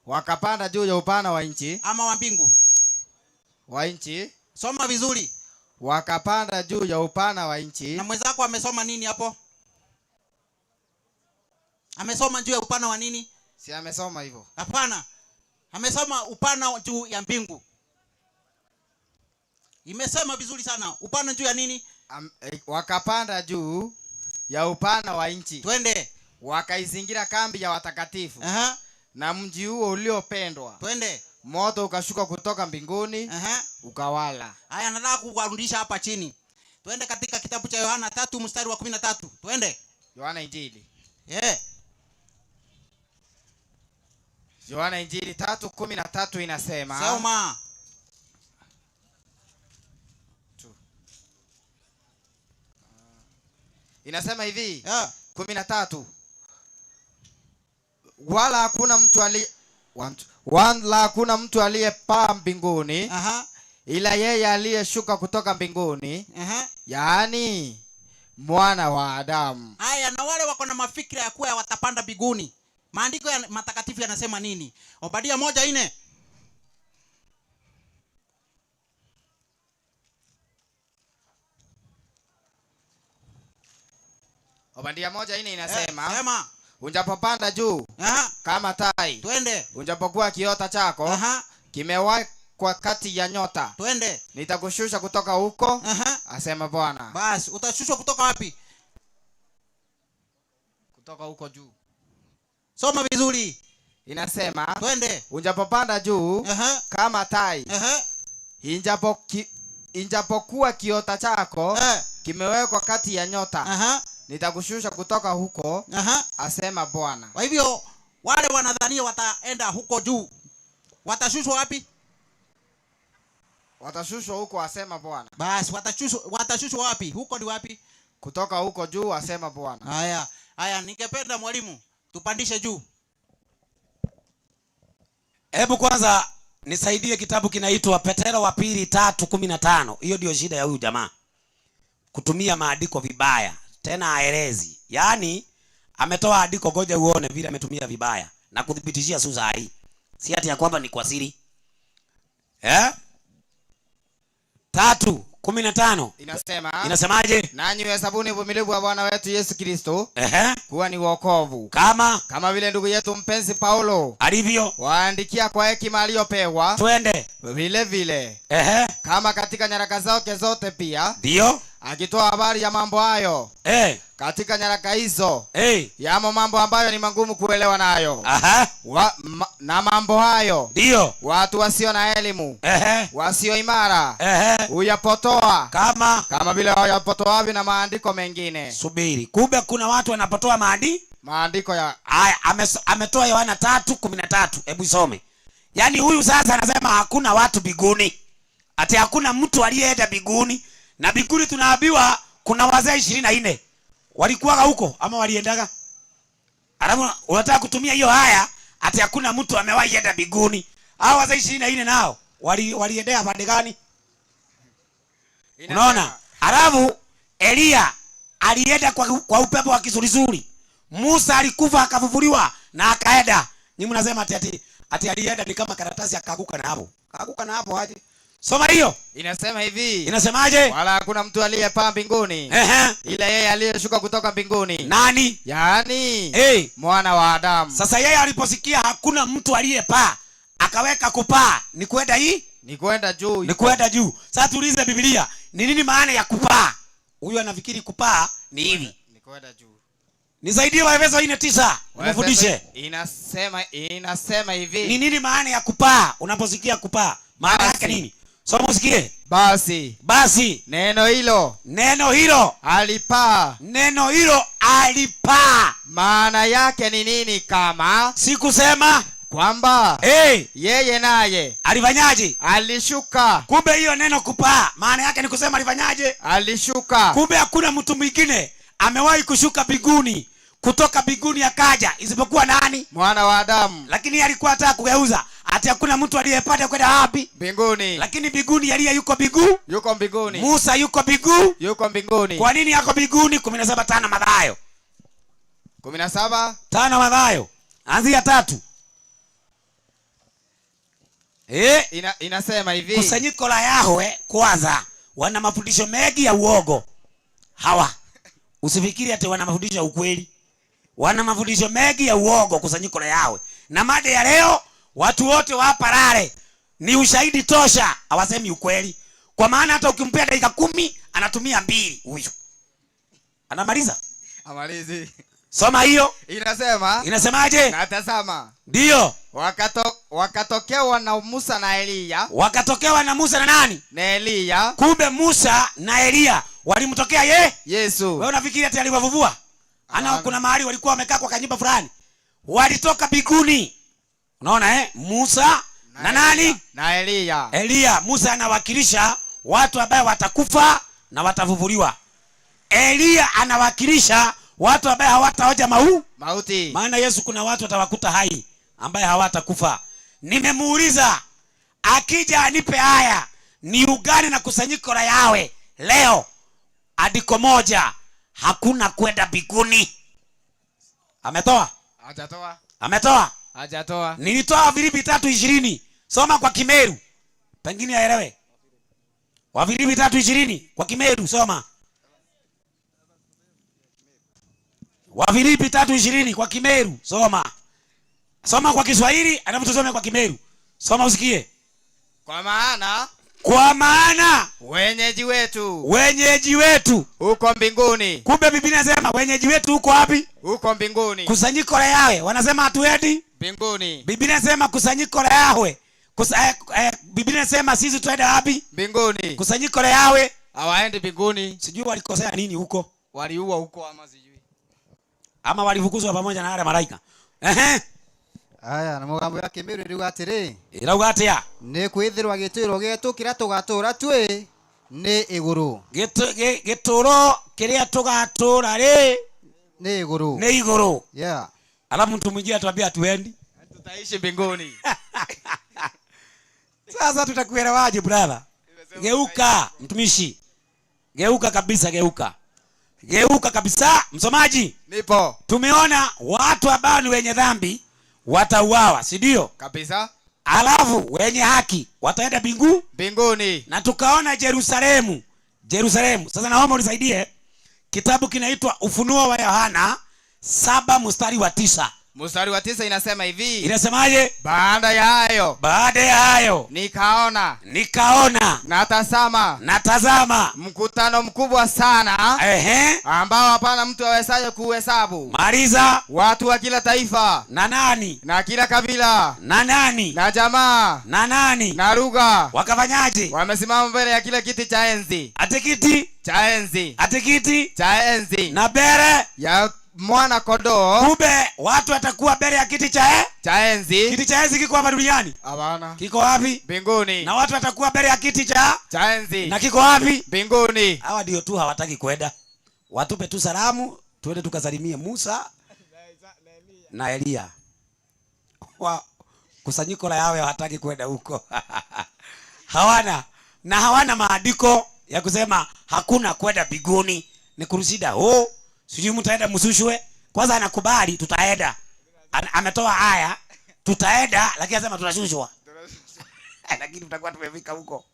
Wakapanda juu ya upana wa nchi ama wa mbingu? Wa nchi. Soma vizuri. Wakapanda juu ya upana wa nchi. Na mwenzako amesoma nini hapo? Amesoma juu ya upana wa nini? Si amesoma hivyo? Hapana. Amesoma upana juu ya mbingu. Imesema vizuri sana. Upana juu ya nini? Wakapanda juu ya upana wa nchi. Twende. Wakaizingira kambi ya watakatifu. Aha. Na mji huo uliopendwa. Twende. Moto ukashuka kutoka mbinguni. Aha. Ukawala. Haya, nataka kuwarudisha hapa chini. Twende katika kitabu cha Yohana 3 mstari wa 13. Twende. Yohana Injili. Yohana Injili 3:13 inasema. Soma. Inasema hivi. 13. Wala hakuna mtu aliyepaa mbinguni. Aha. Ila yeye aliyeshuka kutoka mbinguni. Aha. Yaani mwana wa Adamu. Haya, na wale wako na mafikira ya kuwa watapanda mbinguni. Maandiko ya matakatifu yanasema nini? Obadia 1:4. Obadia 1:4 inasema. Sema. Unjapopanda juu. Aha. Kama tai. Twende. Unjapokuwa kiota chako. Aha. Kimewekwa kati ya nyota. Twende. Nitakushusha kutoka huko. Aha. Asema Bwana. Basi utashushwa kutoka wapi? Kutoka huko juu. Soma vizuri. Inasema. Twende. Unjapopanda juu. Aha. Kama tai. Aha. Injapokuwa kiota chako. Kimewekwa kati ya nyota. Aha. Nitakushusha kutoka huko. Aha. Asema Bwana. Kwa hivyo wale wanadhania wataenda huko juu, watashushwa wapi? Watashushwa huko, asema Bwana. Basi watashushwa wapi? Huko ni wapi? Kutoka huko juu, asema Bwana. Haya, ningependa mwalimu tupandishe juu. Hebu kwanza nisaidie kitabu kinaitwa Petero wa pili 3:15. Hiyo ndio shida ya huyu jamaa. Kutumia maandiko vibaya. Tena haelezi. Yaani ametoa andiko, ngoja uone vile ametumia vibaya na kudhibitishia Suza hii. Si ati ya kwamba ni kwa siri. 3:15 inasemaje? Nanyi hesabuni uvumilivu wa Bwana wetu Yesu Kristo kuwa ni wokovu. Kama vile ndugu yetu mpenzi Paulo alivyo waandikia kwa hekima aliyopewa. Twende. Vile kama katika nyaraka zake zote pia. Ndio. Akitoa habari ya mambo hayo. Katika nyaraka hizo. Yamo mambo ambayo ni magumu kuelewa nayo. Na mambo hayo. Ndio. Watu wasio na elimu. Wasio imara. Uyapotoa. Kama vile wayapotoavyo na maandiko mengine. Subiri. Kumbe kuna watu wanapotoa maandiko ya. Haya, ametoa Yohana 3:13. Hebu isome. Yaani huyu sasa anasema hakuna watu biguni. Ati hakuna mtu aliyeenda biguni. Na biguni tunaambiwa kuna wazee 24. Walikuwa huko ama waliendaga? Alafu unataka kutumia hiyo haya ati hakuna mtu amewahi enda biguni. Hao wazee 24 nao waliendea pande gani? Unaona? Alafu Elia alienda kwa upepo wa kisulisuli. Musa alikufa akafufuliwa na akaenda. Ni mnasema ati alienda ni kama karatasi akaanguka na hapo. Kaanguka na hapo aje? Soma hiyo. Inasema hivi. Inasemaje? Wala hakuna mtu aliyepaa mbinguni. Ila yeye aliyeshuka kutoka mbinguni. Nani? Yaani mwana wa Adamu. Sasa yeye aliposikia hakuna mtu aliyepaa, akaweka kupaa. Ni kwenda hii? Ni kwenda juu. Ni kwenda juu. Sasa tuulize Biblia, ni nini maana ya kupaa? Huyu anafikiri kupaa ni hivi. Ni kwenda juu. Nisaidie Waefeso 4:9. Mfundishe. Inasema hivi. Ni nini maana ya kupaa? Unaposikia kupaa, maana yake nini? Soma usikie. Basi. Neno hilo. Alipaa. Neno hilo alipaa. Maana yake ni nini kama? Sikusema kwamba yeye naye alifanyaje? Alishuka. Kumbe hiyo neno kupaa maana yake ni kusema alifanyaje? Alishuka. Kumbe hakuna mtu mwingine amewahi kushuka biguni, kutoka biguni akaja isipokuwa nani? Mwana wa Adamu. Lakini alikuwa anataka kugeuza. Ati hakuna mtu aliyepanda kwenda wapi? Mbinguni. Lakini mbinguni Elia yuko mbinguni. Yuko mbinguni. Musa yuko mbinguni. Yuko mbinguni. Kwa nini yako mbinguni? 17:5 Mathayo. 17:5 Mathayo. Anzia 3. Inasema hivi. Kusanyiko la Yahwe kwanza wana mafundisho mengi ya uogo. Hawa. Usifikiri ati wana mafundisho ya ukweli. Wana mafundisho mengi ya uogo kusanyiko la Yahwe. Na mada ya leo watu wote wa hapa Rale ni ushahidi tosha, hawasemi ukweli. Kwa maana hata ukimpea dakika 10 anatumia 2 huyo. Anamaliza? Amalizi. Soma hiyo. Inasema. Inasemaje? Na tazama. Ndio. Wakatokewa na Musa na Elia. Wakatokewa na Musa na nani? Na Elia. Kumbe Musa na Elia walimtokea Yesu. Wewe unafikiri ati aliwavuvua? Kuna mahali walikuwa wamekaa kwa kanyumba fulani. Walitoka mbinguni. Unaona Musa na nani? Na Elia. Elia. Musa anawakilisha watu ambao watakufa na watavuvuliwa. Elia anawakilisha watu ambao hawataoja mauti. Maana Yesu kuna watu atawakuta hai ambaye hawatakufa. Nimemuuliza akija anipe haya ni ugani na kusanyiko la Yahwe leo andiko moja hakuna kwenda mbinguni. Ametoa? Hajatoa. Ametoa? Hajatoa. Nilitoa Wafilipi 3:20. Soma kwa Kimeru. Pengine aelewe. Wafilipi 3:20 kwa Kimeru soma. Wafilipi 3:20 kwa Kimeru soma. Soma kwa Kiswahili alafu tusome kwa Kimeru. Soma usikie. Kwa maana wenyeji wetu huko mbinguni. Kumbe Biblia inasema wenyeji wetu huko wapi? Huko mbinguni. Kusanyiko la Yahwe wanasema hatuendi mbinguni. Biblia inasema kusanyiko la Yahwe Biblia inasema sisi tuende wapi? Mbinguni. Kusanyiko la Yahwe hawaendi mbinguni. Sijui walikosea nini huko. Waliua huko ama sijui. Ama walifukuzwa pamoja na wale malaika. Aya na mugambo ya Kimeru riuga atiri. Irauga atia? Ni kwithirwa gituro getu kira tugatura twi ni iguru. Gituro kiria tugatura ri ni iguru. Ni iguru. Yeah. Alafu mtu mwingine atuambia tuendi. Tutaishi mbinguni. Sasa tutakuelewaje brother? Geuka mtumishi. Geuka kabisa geuka. Geuka kabisa msomaji. Nipo. Tumeona watu ambao ni wenye dhambi watauawa, si ndio? Kabisa. Alafu wenye haki wataenda mbinguni. Na tukaona Yerusalemu. Sasa naomba unisaidie. Kitabu kinaitwa Ufunuo wa Yohana 7:9. Mstari wa 9 inasema hivi. Inasemaje? Baada ya hayo nikaona natazama mkutano mkubwa sana ambao hapana mtu awezaye kuhesabu. Maliza. Watu wa kila taifa na nani na kila kabila na nani na jamaa na nani na lugha wakafanyaje? Wamesimama mbele ya kile kiti cha enzi. Atikiti cha enzi na bere ya mwana kondoo. Kumbe watu watakuwa mbele ya kiti cha enzi. Kiti cha enzi kiko hapa duniani? Hapana. Kiko wapi? Mbinguni. Na watu watakuwa mbele ya kiti cha enzi. Na kiko wapi? Mbinguni. Hawa ndio tu hawataki kwenda. Watupe tu salamu, tuende tukasalimie Musa na Elia. Kusanyiko la Yahwe hawataki kwenda huko. Hawana maandiko ya kusema hakuna kwenda mbinguni. Ni kurusida sijui mtaenda msushwe. Kwanza anakubali tutaenda. Ametoa haya tutaenda lakini anasema tunashushwa. Lakini tutakuwa tumefika huko.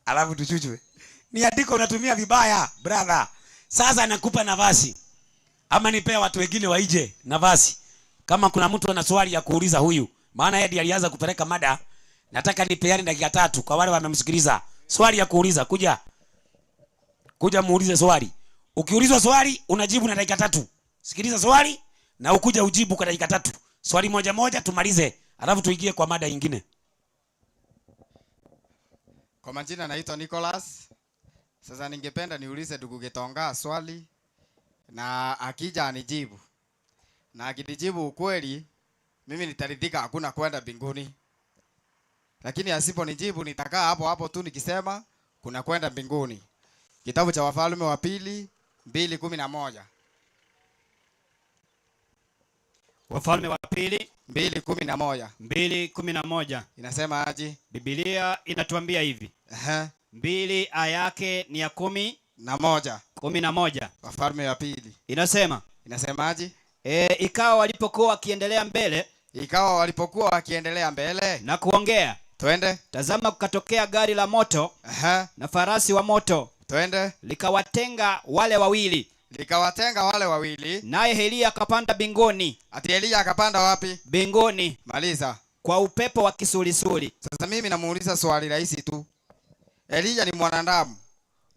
Alafu tushushwe. Ni andiko unatumia vibaya brother. Sasa nakupa nafasi. Ama nipea watu wengine waije nafasi. Kama kuna mtu ana swali ya kuuliza huyu. Maana yeye ndiye alianza kupeleka mada. Nataka nipeane dakika 3 kwa wale wamemsikiliza. Swali ya kuuliza kuja muulize swali. Ukiulizwa swali unajibu na dakika 3. Sikiliza swali na ukuja ujibu kwa dakika 3. Swali moja tumalize. Alafu tuingie kwa mada nyingine. Kwa majina naitwa Nicholas. Sasa ningependa niulize ndugu Gitonga swali na akija anijibu. Na akinijibu ukweli mimi nitaridhika hakuna kwenda mbinguni. Lakini asiponijibu nitakaa hapo tu nikisema kuna kwenda mbinguni. Kitabu cha Wafalme wa Pili 2:11. Wafalme wa pili 2:11. 2:11. Inasema aje? Biblia inatuambia hivi. 2 aya yake ni ya 11. Wafalme wa pili. Inasema aje? Ikawa walipokuwa wakiendelea mbele na kuongea. Twende. Tazama kukatokea gari la moto na farasi wa moto. Twende. Likawatenga wale wawili. Naye Elia akapanda binguni. Ati Elia akapanda wapi? Binguni. Maliza. Kwa upepo wa kisulisuli. Sasa mimi namuuliza swali rahisi tu. Elia ni mwanadamu.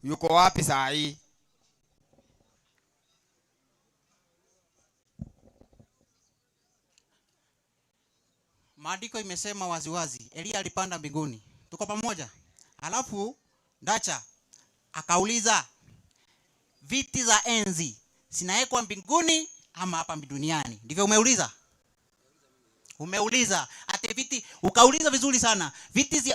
Yuko wapi saa hii? Maandiko imesema waziwazi Elia alipanda mbinguni. Tuko pamoja? Alafu Ndacha akauliza, viti za enzi zinawekwa mbinguni ama hapa duniani? Ndivyo umeuliza ate viti, ukauliza vizuri sana. Viti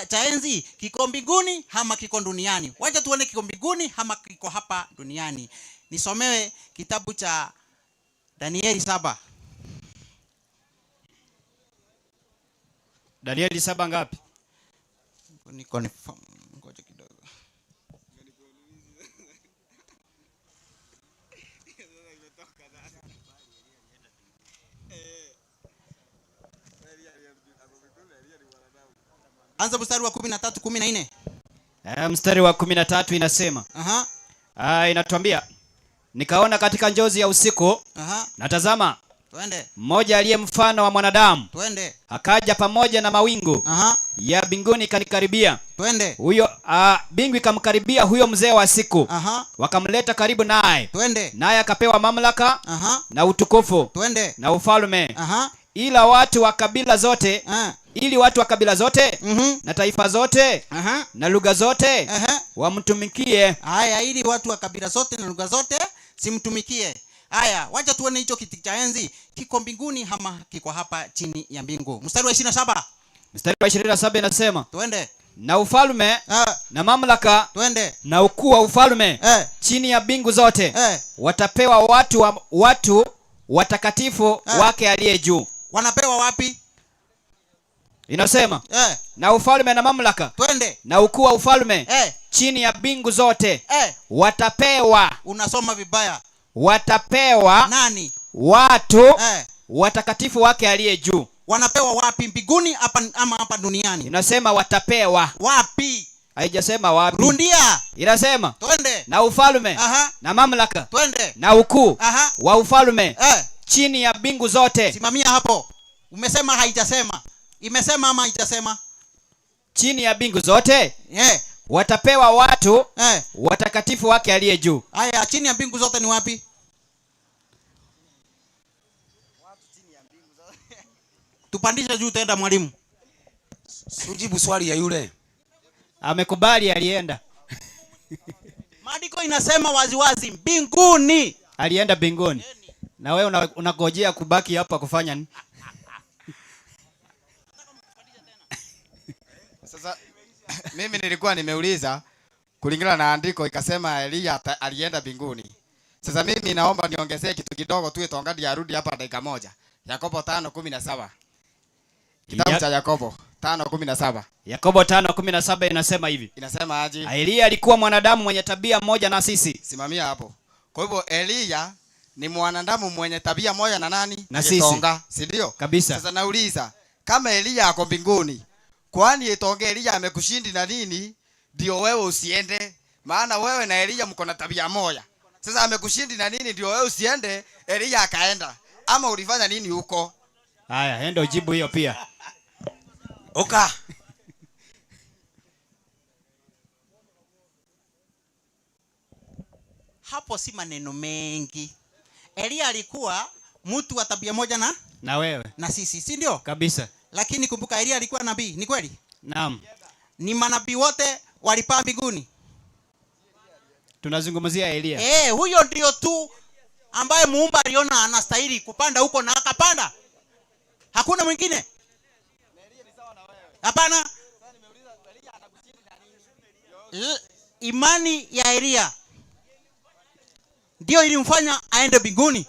cha enzi kiko mbinguni ama kiko duniani? Wacha tuone kiko mbinguni ama kiko hapa duniani. Nisomewe kitabu cha Danieli 7. Danieli 7 ngapi? Ni confirm. Ngoja kidogo. Anza mstari wa 13 14. Mstari wa 13 inasema. Inatuambia, nikaona katika njozi ya usiku. Na tazama, twende, mmoja aliye mfano wa mwanadamu. Twende. Akaja pamoja na mawingu. Ya mbinguni kanikaribia. Twende. Huyo mbingu ikamkaribia huyo mzee wa siku. Wakamleta karibu naye. Twende. Naye akapewa mamlaka. Na utukufu. Twende. Na ufalme. Ila watu wa kabila zote. Ili watu wa kabila zote na taifa zote na lugha zote wamtumikie. Haya, ili watu wa kabila zote na lugha zote simtumikie. Haya, wacha tuone hicho kiti cha enzi kiko mbinguni ama kiko hapa chini ya mbingu. Mstari wa 27. Mstari wa 27 inasema. Twende. Na ufalme na mamlaka. Twende. Na ukuu wa ufalme chini ya mbingu zote watapewa watu watakatifu wake aliye juu. Wanapewa wapi? Inasema na ufalme na mamlaka. Twende. Na ukuu wa ufalme chini ya mbingu zote watapewa. Unasoma vibaya. Watapewa nani? Watu watakatifu wake aliye juu. Wanapewa wapi? Mbinguni ama hapa duniani? Inasema watapewa. Wapi? Haijasema wapi. Rundia. Inasema twende, na ufalme na mamlaka twende, na ukuu wa ufalme chini ya mbingu zote. Simamia hapo. Umesema haijasema. Imesema ama haijasema? Chini ya mbingu zote watapewa watu watakatifu wake aliye juu. Haya, chini ya mbingu zote ni wapi? Tupandishe juu tenda mwalimu. Ujibu swali ya yule. Amekubali, alienda. Maandiko inasema waziwazi mbinguni. Alienda mbinguni. Na wewe unagojea kubaki hapa kufanya nini? Sasa mimi nilikuwa nimeuliza kulingana na andiko ikasema Elia alienda mbinguni. Sasa mimi naomba niongezee kitu kidogo tu itongadi arudi hapa dakika moja. Yakobo 5:17. Kitabu cha Yakobo 5:17. Yakobo 5:17 inasema hivi. Inasema aje? Elia alikuwa mwanadamu mwenye tabia moja na sisi. Simamia hapo. Kwa hivyo Elia ni mwanadamu mwenye tabia moja na nani? Na sisi. Si ndio? Kabisa. Sasa nauliza, kama Elia ako mbinguni, kwani itonge Elia amekushindi na nini ndio wewe usiende? Maana wewe na Elia mko na tabia moja. Sasa amekushindi na nini ndio wewe usiende, Elia akaenda? Ama ulifanya nini huko? Haya, enda ujibu hiyo pia. Oka. Hapo si maneno mengi. Elia alikuwa mtu wa tabia moja na wewe na sisi, si ndio? Kabisa. Lakini kumbuka Elia alikuwa nabii, ni kweli? Naam. Ni manabii wote walipaa mbinguni? Tunazungumzia Elia. Huyo ndio tu ambaye Muumba aliona anastahili kupanda huko na akapanda. Hakuna mwingine? Hapana. Imani ya Elia ndio ilimfanya aende mbinguni.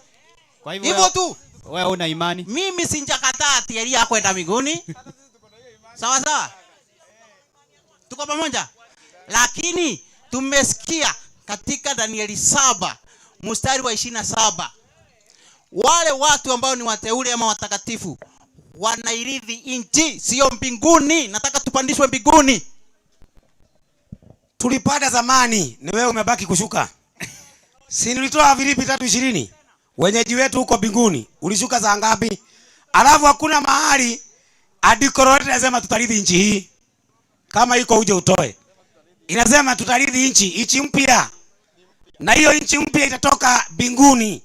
Kwa hivyo hivyo tu. Wewe una imani? Mimi sinjakataa ati Elia kwenda mbinguni. Sawa sawa? Tuko pamoja? Lakini tumesikia katika Danieli 7 mstari wa 27 wale watu ambao ni wateule ama watakatifu wanairithi inchi, sio mbinguni. Nataka tupandishwe mbinguni. Tulipanda zamani, ni wewe umebaki kushuka. Si nilitoa Filipi 3:20. Wenyeji wetu huko mbinguni, ulishuka za ngapi? Alafu hakuna mahali andiko lolote linasema tutarithi nchi hii. Kama iko uje utoe. Inasema tutarithi nchi mpya. Na hiyo nchi mpya itatoka mbinguni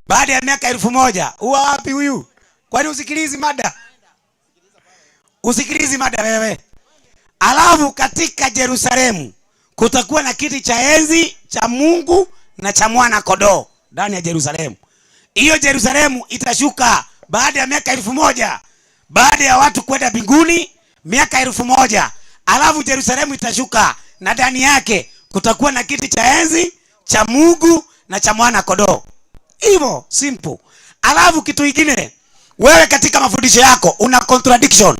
baada ya miaka 1000. Huwa wapi huyu? Kwani usikilizi mada? Usikilizi mada wewe. Alafu katika Yerusalemu kutakuwa na kiti cha enzi cha Mungu na cha mwana kondoo ndani ya Yerusalemu. Hiyo Yerusalemu itashuka baada ya miaka 1000, baada ya watu kwenda mbinguni miaka 1000. Alafu Yerusalemu itashuka na ndani yake kutakuwa na kiti cha enzi cha Mungu na cha mwana kondoo. Hivyo simple. Alafu kitu kingine, wewe katika mafundisho yako una contradiction.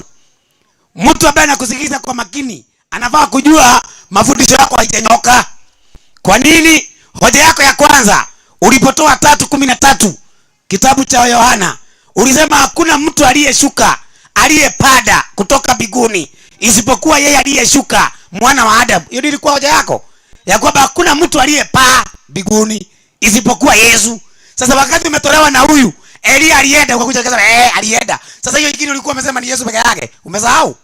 Mtu ambaye anakusikiliza kwa makini anafaa kujua mafundisho yako haijanyoka. Kwa nini? Hoja yako ya kwanza ulipotoa 3:13 kitabu cha Yohana, ulisema hakuna mtu aliyeshuka aliyepanda kutoka mbinguni isipokuwa yeye aliyeshuka, mwana wa Adamu. Hiyo ilikuwa hoja yako ya kwamba hakuna mtu aliyepaa mbinguni isipokuwa Yesu. Sasa wakati umetolewa na huyu Elia alienda, ukakuja ukasema alienda. Sasa hiyo ingine ulikuwa umesema ni Yesu peke yake. Umesahau?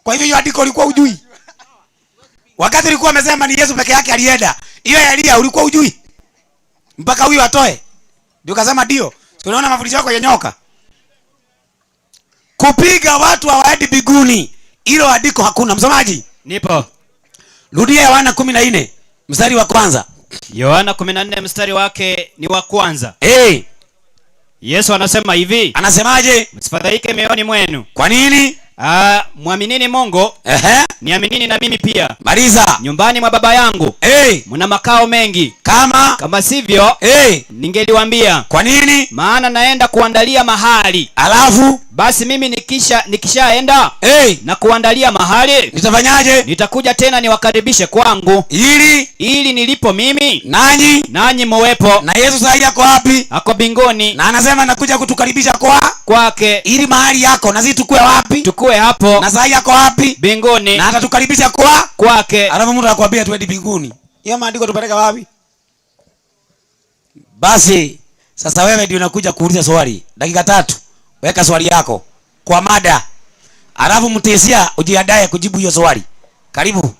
Kwa hivyo hiyo andiko ulikuwa hujui. Wakati ulikuwa umesema ni Yesu peke yake alienda, hiyo Elia ulikuwa hujui. Mpaka huyu atoe. Ndio kasema ndio. Unaona mafundisho yako yanyoka. Kupiga watu hawaendi mbinguni. Hilo andiko hakuna. Msomaji? Nipo. Rudia Yohana 14 mstari wa kwanza. Yohana 14 mstari wake ni wa kwanza. Yesu anasema hivi. Anasemaje? Msifadhaike mioyoni mwenu. Kwa nini? Muaminini Mungu. Niaminini na mimi pia. Maliza. Nyumbani mwa baba yangu mna makao mengi. Kama sivyo ningeliwaambia. Kwa nini? Maana naenda kuandalia mahali. Alafu basi mimi nikishaenda na kuandalia mahali, nitafanyaje? Nitakuja tena niwakaribishe kwangu, ili nilipo mimi nanyi muwepo. Na Yesu sasa yako wapi? Ako mbinguni. Na anasema anakuja kutukaribisha kwake, ili mahali yako na sisi tukue wapi? Tukue hapo. Na sasa yako wapi? Mbinguni. Na atatukaribisha kwake. Alafu mtu anakuambia tuende mbinguni. Hiyo maandiko tupeleka wapi? Basi sasa wewe ndio unakuja kuuliza swali. Dakika 3. Weka swali yako kwa mada. Alafu mtesia ujiandae kujibu hiyo swali. Karibu.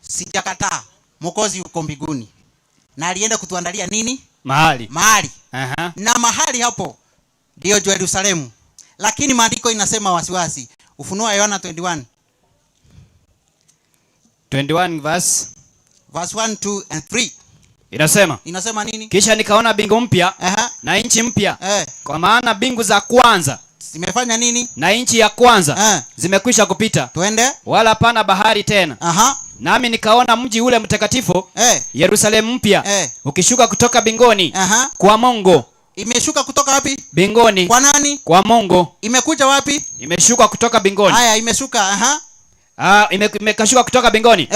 Sijakataa. Mwokozi yuko mbinguni. Na alienda kutuandalia nini? Mahali. Na mahali hapo ndio Yerusalemu. Lakini maandiko inasema wasiwasi. Ufunuo Yohana 21 verse 1, 2 and 3. Inasema nini? Kisha nikaona mbingu mpya na nchi mpya. Kwa maana mbingu za kwanza zimefanya nini? Na nchi ya kwanza zimekwisha kupita. Twende. Wala hapana bahari tena. Nami nikaona mji ule mtakatifu Yerusalemu mpya ukishuka kutoka mbinguni kwa Mungu. Imeshuka kutoka wapi? Mbinguni. Kwa nani? Kwa Mungu. Imekuja wapi? Imeshuka kutoka mbinguni. Haya, imeshuka. Imekashuka kutoka mbinguni.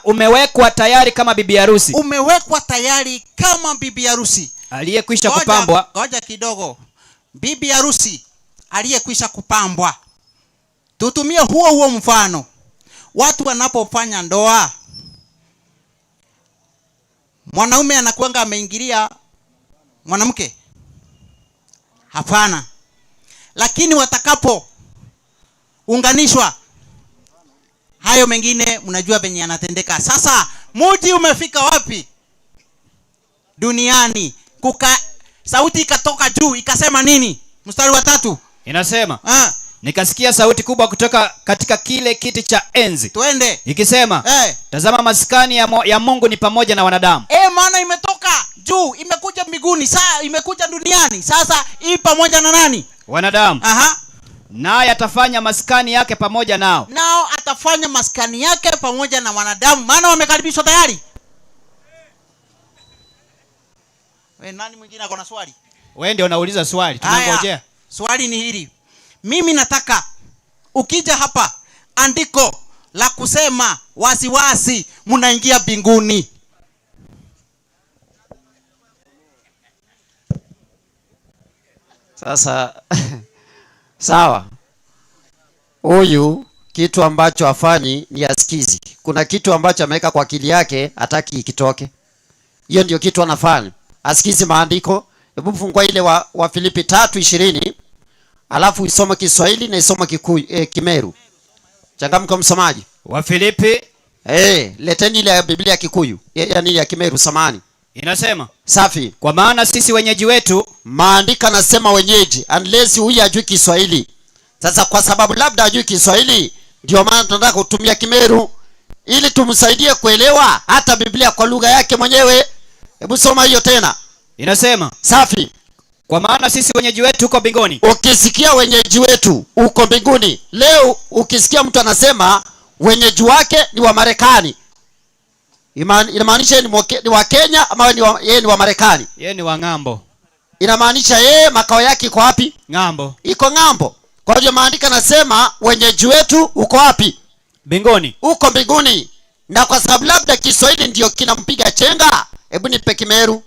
Umewekwa tayari kama bibi harusi. Umewekwa tayari kama bibi harusi aliyekwisha kupambwa. Ngoja kidogo. Bibi harusi aliyekwisha kupambwa. Tutumie huo mfano. Watu wanapofanya ndoa, mwanaume anakuanga ameingilia mwanamke? Hapana. Lakini watakapo unganishwa, hayo mengine mnajua venye yanatendeka. Sasa mji umefika wapi? Duniani. Sauti ikatoka juu ikasema nini? Mstari wa 3 inasema nikasikia sauti kubwa kutoka katika kile kiti cha enzi. Twende. Ikisema tazama maskani ya Mungu ni pamoja na wanadamu. Maana imetoka juu imekuja mbinguni, sasa imekuja duniani. Sasa hii pamoja na nani? Wanadamu. naye atafanya maskani yake pamoja nao. Nao atafanya maskani yake pamoja na wanadamu, maana wamekaribishwa tayari. Nani mwingine ako na swali? Wewe ndio unauliza swali, tunangojea. Swali ni hili. Mimi nataka ukija hapa andiko la kusema wasiwasi mnaingia mbinguni. Sasa sawa, huyu kitu ambacho afanyi ni asikizi. Kuna kitu ambacho ameweka kwa akili yake hataki ikitoke. Hiyo ndio kitu anafanya, asikizi maandiko. Hebu fungua ile wa Filipi 3:20 alafu isome Kiswahili na isome Kimeru. Changamka msomaji. Wa Filipi leteni ile ya Biblia ya Kikuyu. Yaani ya Kimeru samani. Inasema safi, kwa maana sisi wenyeji wetu, maandika nasema wenyeji, unless huyu hajui Kiswahili. Sasa kwa sababu labda hajui Kiswahili, ndio maana tunataka kutumia Kimeru ili tumsaidie kuelewa hata Biblia kwa lugha yake mwenyewe. Hebu soma hiyo tena. Inasema safi, kwa maana sisi wenyeji wetu uko mbinguni. Ukisikia wenyeji wetu uko mbinguni, leo ukisikia mtu anasema wenyeji wake ni wa Marekani, inamaanisha ni wa Kenya ama yeye ni wa Marekani? Yeye ni wa ng'ambo. Inamaanisha yeye makao yake iko wapi? Ng'ambo. Iko ng'ambo. Kwa hivyo maandika nasema wenyeji wetu uko wapi? Mbinguni. Uko mbinguni. Na kwa sababu labda Kiswahili ndio kinampiga chenga, hebu nipe Kimeru.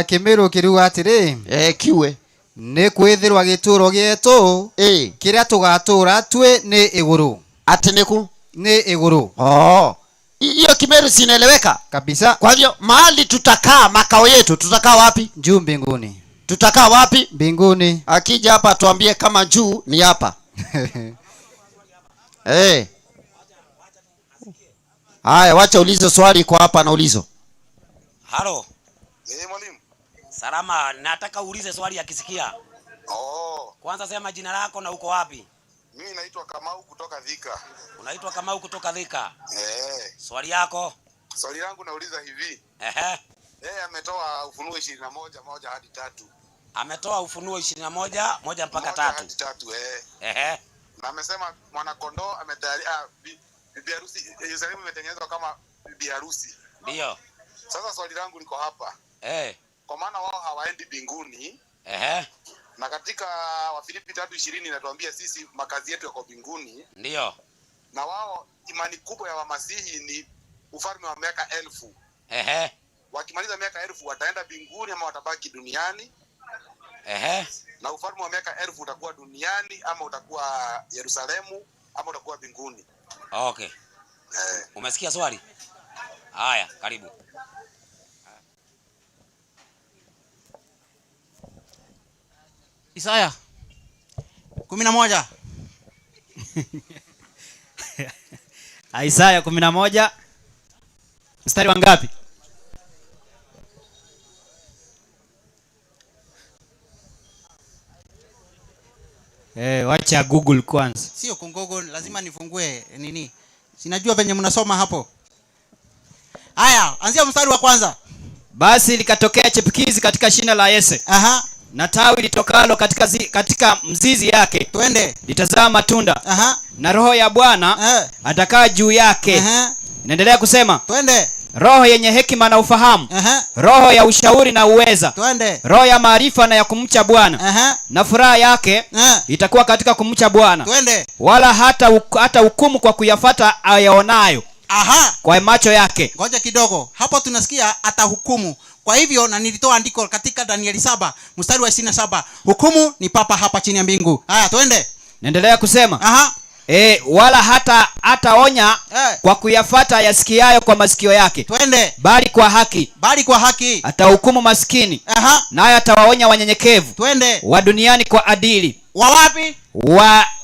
Kimeru kiruga atiri kiwe ni kwithirwa gituro gietu kiria tugatura twe ni iguru. Ati niku ni iguru. Hiyo Kimeru sinaeleweka kabisa. Kwa hivyo mahali tutakaa, makao yetu tutakaa wapi? Juu mbinguni. Tutakaa wapi? Mbinguni. Akija hapa tuambie kama juu ni hapa. Haya, wacha ulizo swali kwa hapa na ulizo. Halo. Mwalimu. Salama, nataka uulize swali akisikia. Kwanza sema jina lako na uko wapi? Mimi naitwa Kamau kutoka Thika. Unaitwa Kamau kutoka Thika? Swali yako? Swali langu nauliza hivi. Yeye ametoa Ufunuo 21:1 hadi 3. Ametoa Ufunuo 21:1 mpaka 3. Hadi 3 Na amesema mwana kondoo ametayarisha bibi harusi. Yerusalemu imetengenezwa kama bibi harusi. Ndio. Sasa swali langu liko hapa. Kwa maana wao hawaendi mbinguni. Na katika Wafilipi 3:20 inatuambia sisi makazi yetu yako mbinguni. Ndio. Na wao imani kubwa ya Wamasihi ni ufalme wa miaka 1000. Wakimaliza miaka 1000 wataenda mbinguni ama watabaki duniani? Na ufalme wa miaka 1000 utakuwa duniani ama utakuwa Yerusalemu ama utakuwa mbinguni? Okay. Umesikia swali? Haya, karibu. Isaya 11. Isaya 11 mstari wa ngapi? Wacha Google kwanza. Sio Google, lazima nifungue nini. Sinajua venye mnasoma hapo. Haya, anzia mstari wa kwanza. Basi likatokea chipukizi katika shina la Yese. Na tawi litokalo katika mzizi yake. Twende. Litazaa matunda. Na roho ya Bwana atakaa juu yake. Inaendelea kusema. Twende. Roho yenye hekima na ufahamu. Roho ya ushauri na uweza. Twende. Roho ya maarifa na ya kumcha Bwana. Na furaha yake itakuwa katika kumcha Bwana. Twende. Wala hata hukumu kwa kuyafata ayaonayo. Kwa macho yake. Ngoja kidogo. Hapo tunasikia atahukumu. Kwa hivyo na nilitoa andiko katika Danieli 7 mstari wa 27. Hukumu ni papa hapa chini ya mbingu. Haya, twende. Naendelea kusema. Wala hataonya kwa kuyafata yasikiayo kwa masikio yake. Twende. Bali kwa haki. Atahukumu maskini. Naye atawaonya wanyenyekevu. Twende. Wa duniani kwa adili. Wa wapi?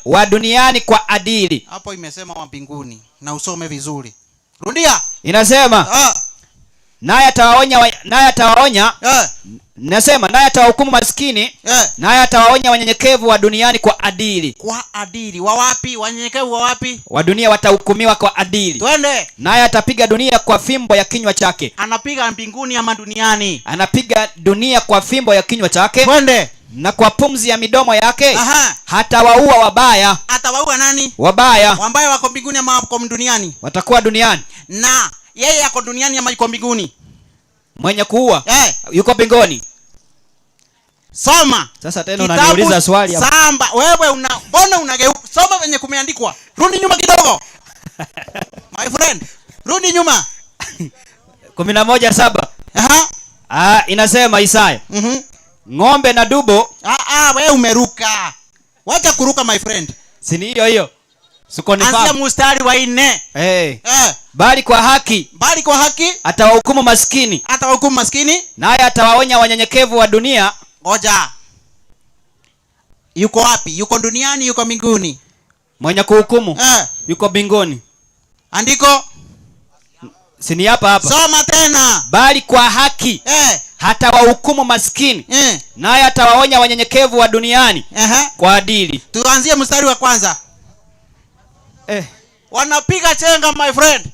Wa duniani kwa adili. Hapo imesema wa mbinguni. Na usome vizuri. Rudia. Inasema naye atawaonya nasema naye atawahukumu maskini, naye atawaonya wanyenyekevu wa duniani kwa adili. Kwa adili. Wa wapi? Wanyenyekevu wa wapi? Wa dunia watahukumiwa kwa adili. Twende. Naye atapiga dunia kwa fimbo ya kinywa chake. Anapiga mbinguni ama duniani? Anapiga dunia kwa fimbo ya kinywa chake. Twende. na kwa pumzi ya midomo yake Aha. hatawaua wabaya. Atawaua nani? Wabaya. Wambaya wako mbinguni ama wako duniani? Watakuwa duniani. Na yeye yako duniani ama yuko mbinguni? Mwenye kuua yuko mbinguni. Soma. Sasa tena unaniuliza swali hapa. Samba, wewe mbona unageuka? Soma venye kumeandikwa. Rudi nyuma kidogo. My friend, rudi nyuma. 11:7. Inasema Isaya. Ng'ombe na dubo. Wewe umeruka. Wacha kuruka my friend. Si ni hiyo. Anzia mstari wa 4. Bali kwa haki. Bali kwa haki atawahukumu maskini. Atawahukumu maskini. Naye atawaonya wanyenyekevu wa dunia. Ngoja. Yuko wapi? Yuko duniani, yuko mbinguni? Mwenye kuhukumu yuko mbinguni. Andiko sini hapa. Soma tena. Bali kwa haki hatawahukumu maskini. Naye atawaonya wanyenyekevu wa duniani kwa adili. Tuanzie mstari wa kwanza. Wanapiga chenga my friend.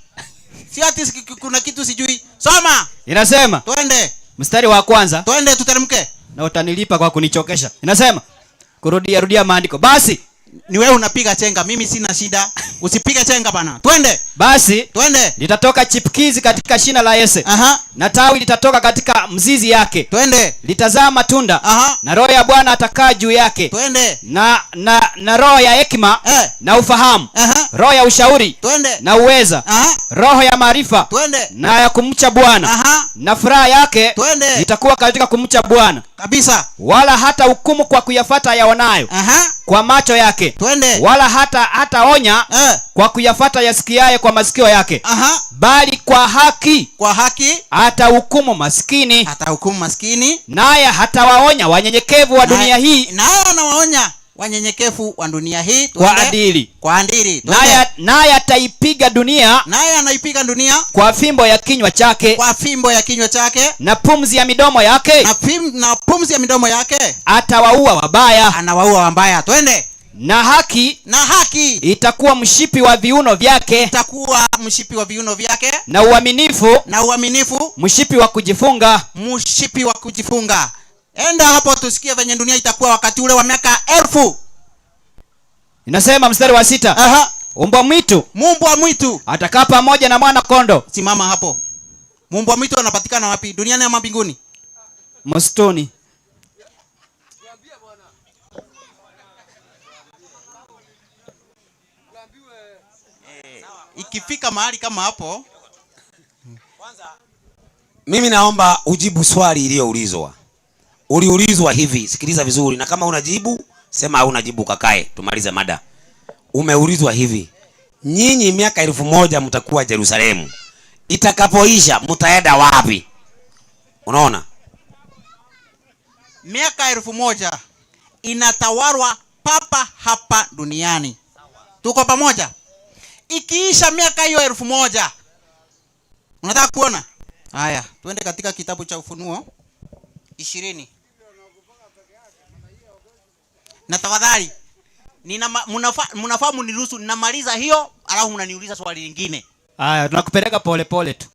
Si ati kuna kitu sijui. Soma. Inasema. Twende. Mstari wa kwanza. Twende tuteremke. Na utanilipa kwa kunichokesha. Inasema. Rudia maandiko. Basi ni wewe unapiga chenga, mimi sina shida. Usipige chenga bana. Twende. Basi twende. Litatoka chipkizi katika shina la Yese. Na tawi litatoka katika mzizi yake. Twende. Litazaa matunda. Na roho ya Bwana atakaa juu yake. Twende. Na roho ya hekima na ufahamu. Roho ya ushauri. Twende. Na uweza. Roho ya maarifa. Twende. Na ya kumcha Bwana. Na furaha yake itakuwa katika kumcha Bwana. Kabisa. Wala hata hukumu kwa kuyafuata yaonayo. Kwa macho yake. Twende. Wala hata onya kwa kuyafuata yasikiaye kwa masikio yake. Bali kwa haki. Kwa haki atahukumu maskini. Atahukumu maskini. Naye hatawaonya wanyenyekevu wa dunia hii. Naye anawaonya wanyenyekevu wa dunia hii kwa adili. Kwa adili. Naye ataipiga dunia. Naye anaipiga dunia kwa fimbo ya kinywa chake. Kwa fimbo ya kinywa chake. Na pumzi ya midomo yake. Na pumzi ya midomo yake. Atawaua wabaya. Anawaua wabaya. Twende. Na haki itakuwa mshipi wa viuno vyake. Itakuwa mshipi wa viuno vyake. Na uaminifu mshipi wa kujifunga. Mshipi wa kujifunga. Enda hapo tusikie venye dunia itakuwa wakati ule wa miaka 1000. Inasema mstari wa 6. Mbwa mwitu atakaa pamoja na mwana kondo. Simama hapo. Mbwa mwitu anapatikana wapi? Duniani ama mbinguni? Msituni. Ikifika mahali kama hapo, mimi naomba ujibu swali iliyoulizwa. Uliulizwa hivi, sikiliza vizuri, na kama unajibu sema hauna jibu, kakae tumalize mada. Umeulizwa hivi, nyinyi miaka 1000 mtakuwa Yerusalemu, itakapoisha mtaenda wapi? Unaona, miaka 1000 inatawalwa papa hapa duniani. Tuko pamoja? Ikiisha miaka hiyo 1000, unataka kuona haya? Twende katika kitabu cha Ufunuo 20. Na tafadhali mnafahamu niruhusu ninamaliza hiyo, alafu mnaniuliza swali lingine. Haya, tunakupeleka pole tu.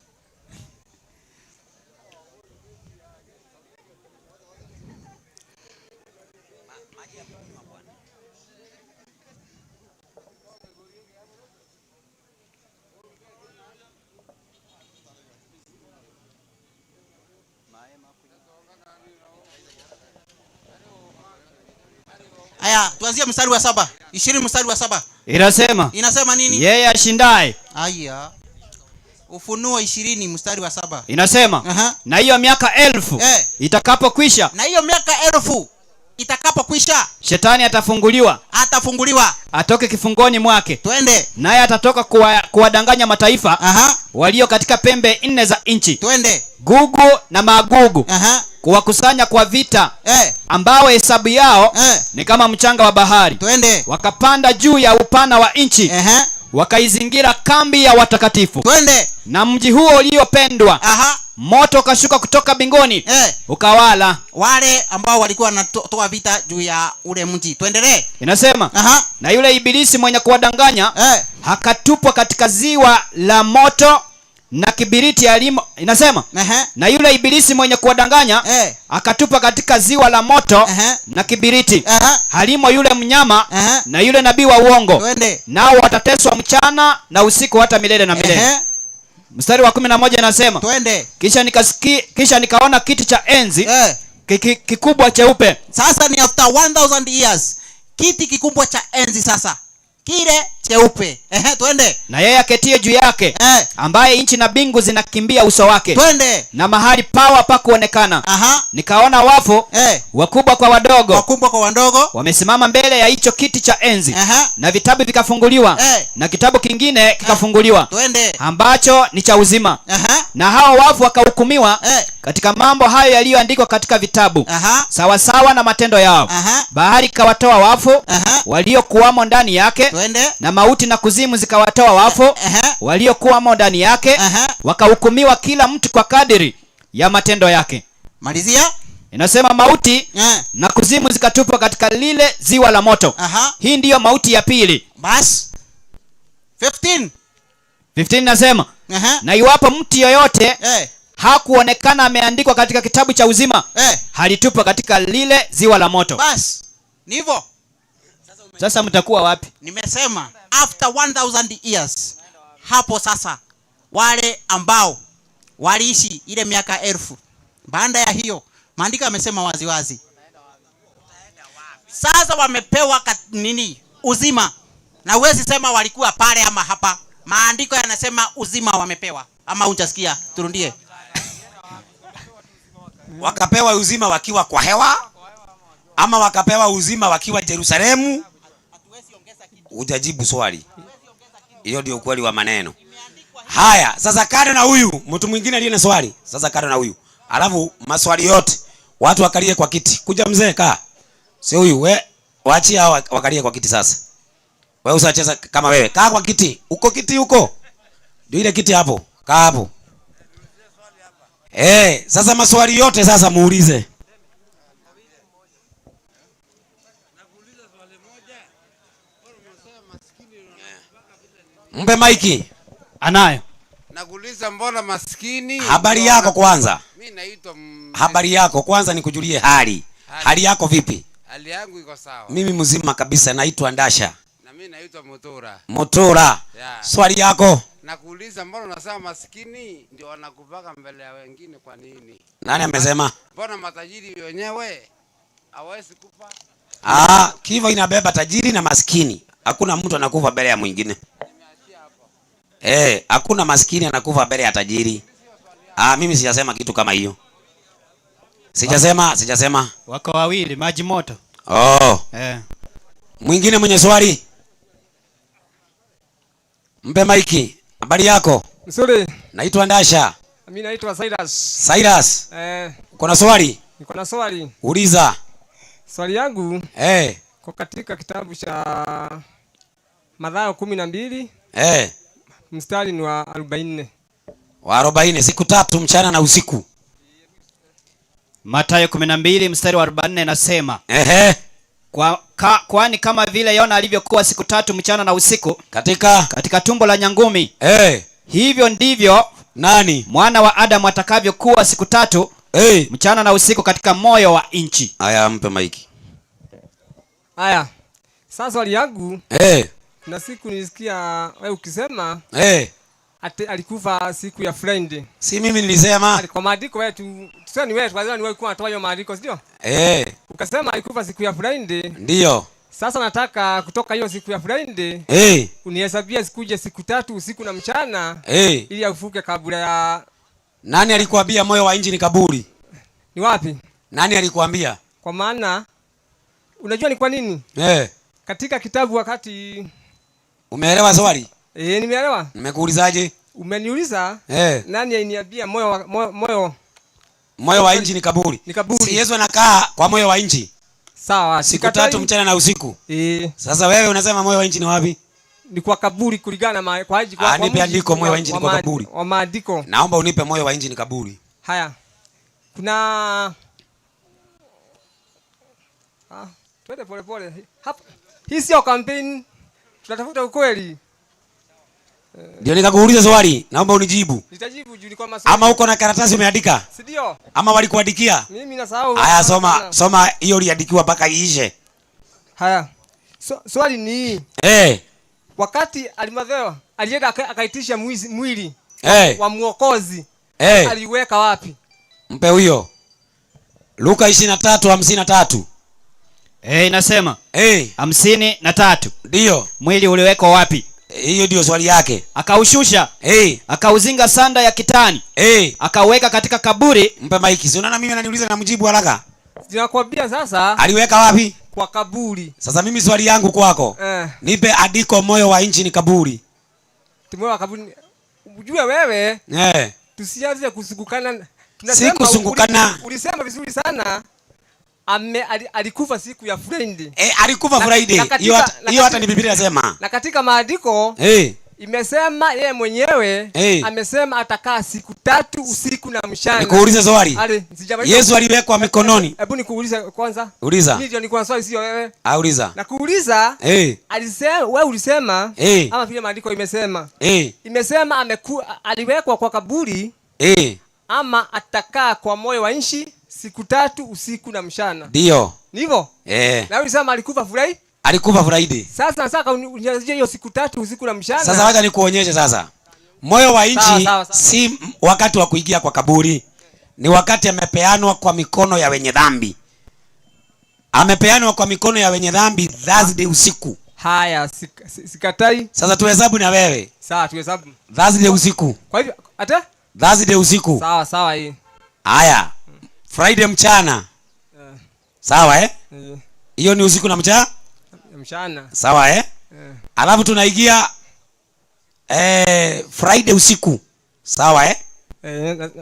Haya, tuanzie mstari wa 7. 20 mstari wa 7. Inasema nini? Yeye ashindaye. Haya. Ufunuo 20 mstari wa 7. Inasema na hiyo miaka 1000 itakapokwisha. Na hiyo miaka 1000 itakapokwisha, Shetani atafunguliwa. Atoke kifungoni mwake. Twende. Naye atatoka kuwadanganya mataifa walio katika pembe 4 za nchi. Twende. Gugu na Magugu. Kuwakusanya kwa vita. Ambao hesabu yao ni kama mchanga wa bahari. Twende. Wakapanda juu ya upana wa nchi. Wakaizingira kambi ya watakatifu. Twende. Na mji huo uliopendwa. Moto ukashuka kutoka mbinguni. Ukawala wale ambao walikuwa wanatoa vita juu ya ule mji. Tuendelee. Inasema na yule ibilisi mwenye kuwadanganya akatupwa katika ziwa la moto na kibiriti alimo, inasema na yule ibilisi mwenye kuwadanganya akatupa katika ziwa la moto na kibiriti halimo yule mnyama na yule nabii wa uongo, nao watateswa mchana na usiku hata milele na milele. Mstari wa 11 inasema kisha nikaona kiti cha enzi kikubwa cheupe. Sasa ni after 1000 years, kiti kikubwa cha enzi sasa kile cheupe. Twende. Na yeye aketie juu yake ambaye nchi na mbingu zinakimbia uso wake. Twende. Na mahali pawa pa kuonekana. Nikaona wafu wakubwa kwa wadogo wamesimama mbele ya hicho kiti cha enzi. Na vitabu vikafunguliwa. Na kitabu kingine kikafunguliwa. Twende. Ambacho ni cha uzima. Na hao wafu wakahukumiwa katika mambo hayo yaliyoandikwa katika vitabu sawa sawa na matendo yao. Bahari ikawatoa wafu waliokuwamo ndani yake. Twende. Na mauti na kuzimu zikawatoa wafu waliokuwamo ndani yake. Wakahukumiwa kila mtu kwa kadiri ya matendo yake. Malizia. Inasema mauti na kuzimu zikatupwa katika lile ziwa la moto. Hii ndiyo mauti ya pili. Bas 15 nasema na iwapo mtu yoyote hakuonekana ameandikwa katika kitabu cha uzima halitupwa katika lile ziwa la moto. Bas ni hivyo. Sasa mtakuwa wapi? Nimesema after 1000 years, hapo sasa wale ambao waliishi ile miaka 1000 baada ya hiyo, maandiko yamesema wazi wazi sasa wamepewa nini? Uzima. Na uwezi sema walikuwa pale ama hapa. Maandiko yanasema uzima wamepewa. Ama unjasikia? Turundie. Wakapewa uzima wakiwa kwa hewa ama wakapewa uzima wakiwa Yerusalemu? Hujajibu swali. Hiyo ndio ukweli wa maneno. Haya, sasa kado na huyu, mtu mwingine aliye na swali. Sasa kado na huyu. Alafu maswali yote watu wakalie kwa kiti. Kuja mzee kaa. Sio huyu, waachie hao wakalie kwa kiti sasa. Wewe usacheza kama wewe. Kaa kwa kiti. Uko kiti huko. Ndio ile kiti hapo. Kaa hapo. Sasa maswali yote sasa muulize. Mpe maiki. Anayo. Nakuuliza mbona maskini? Habari yako kwanza. Mimi naitwa Habari yako kwanza nikujulie hali. Hali yako vipi? Hali yangu iko sawa. Mimi mzima kabisa, naitwa Ndasha. Na mimi naitwa Motora. Yeah. Swali yako. Nakuuliza mbona unasema maskini ndio wanakupaka mbele ya wengine kwa nini? Nani amesema? Mbona matajiri wenyewe hawezi kufa? Kifo inabeba tajiri na maskini. Hakuna mtu anakufa mbele ya mwingine. Hakuna maskini anakufa mbele ya tajiri. Mimi sijasema kitu kama hiyo. Sijasema. Wako wawili maji moto. Mwingine mwenye swali? Mpe maiki. Habari yako? Nzuri. Naitwa Ndasha. Mimi naitwa Cyrus. Cyrus? Uko na swali? Niko na swali. Uliza. Swali yangu kwa katika kitabu cha Mathayo 12 mstari ni wa 40. Wa 40, siku 3 mchana na usiku. Mathayo 12 mstari wa 40 inasema kwani kama vile Yona alivyokuwa siku 3 mchana na usiku katika tumbo la nyangumi, hivyo ndivyo nani mwana wa Adamu atakavyokuwa siku 3 mchana na usiku katika moyo wa nchi. Haya, mpe maiki. Haya. Sasa swali yangu na siku nilisikia wewe ukisema alikufa siku ya Friday. Si mimi nilisema? Kwa maandiko wetu, tuseme ni wewe, kwa sababu ni wewe unatoa hiyo maandiko, sio? Ukasema alikufa siku ya Friday. Ndio. Sasa nataka kutoka hiyo siku ya Friday unihesabia sikuje siku 3 usiku na mchana ili afuke kabla ya. Nani alikuambia moyo wa inji ni kaburi? Ni wapi? Nani alikuambia? Kwa maana unajua ni kwa nini? Katika kitabu wakati. Umeelewa swali? Nimeelewa. Nimekuulizaje? Umeniuliza nani ainiambia moyo wa inji ni kaburi? Ni kaburi. Si Yesu anakaa kwa moyo wa inji. Sawa. Siku 3 mchana na usiku. Sasa wewe unasema moyo wa inji ni wapi? Ni kwa kaburi kulingana kwa haji kwa. Nipe andiko moyo wa inji ni kwa kaburi. Wa maandiko. Naomba unipe moyo wa inji ni kaburi. Haya. Kuna twende pole pole. Hapa. Hii sio campaign. Tunatafuta ukweli. Ndio nikakuuliza swali, naomba unijibu. Nitajibu juu kwa maswali. Ama uko na karatasi umeandika? Si ndio? Ama walikuandikia? Mimi nasahau. Haya, soma hiyo uliandikiwa mpaka iishe. Haya. Swali ni wakati Alimatheo alienda akaitisha mwili wa Mwokozi. Aliweka wapi? Mpe huyo. Luka 23:53. Inasema 53. Ndio. Mwili uliwekwa wapi? Hiyo ndio swali yake. Akaushusha. Akauzinga sanda ya kitani. Akaweka katika kaburi. Mpe maiki. Si unaona mimi ananiuliza na mjibu haraka. Sinakwambia sasa. Aliweka wapi? Kwa kaburi. Sasa mimi swali yangu kwako. Nipe andiko moyo wa inchi ni kaburi. Moyo wa kaburi. Ujue wewe. Tusianze kusungukana. Sikusungukana. Ulisema vizuri sana. Alikufa siku ya Friday. Alikufa Friday. Hiyo hata ni Biblia inasema. Na katika maandiko imesema yeye mwenyewe amesema atakaa siku 3 usiku na mchana. Nikuulize swali. Yesu aliwekwa mikononi. Hebu nikuulize kwanza. Uliza. Mimi ndio niko na swali sio wewe. Uliza. Nakuuliza. Alisema wewe ulisema ama vile maandiko imesema. Imesema aliwekwa kwa kaburi. Ama atakaa kwa moyo wa nchi siku 3 usiku na mchana. Ndio. Ndivyo? Na ulisema alikufa Friday? Alikufa Friday. Sasa nataka unielezee hiyo siku 3 usiku na mchana. Sasa wacha nikuonyeshe sasa. Moyo wa nchi si wakati wa kuingia kwa kaburi. Ni wakati amepeanwa kwa mikono ya wenye dhambi. Amepeanwa kwa mikono ya wenye dhambi Thursday usiku. Haya, sikatai. Sasa tuhesabu na wewe. Sawa, tuhesabu. Thursday usiku. Kwa hivyo hata Thursday usiku. Sawa hii. Haya. Friday mchana. Sawa hiyo ni usiku na mchana. Sawa alafu tunaingia Friday usiku. Sawa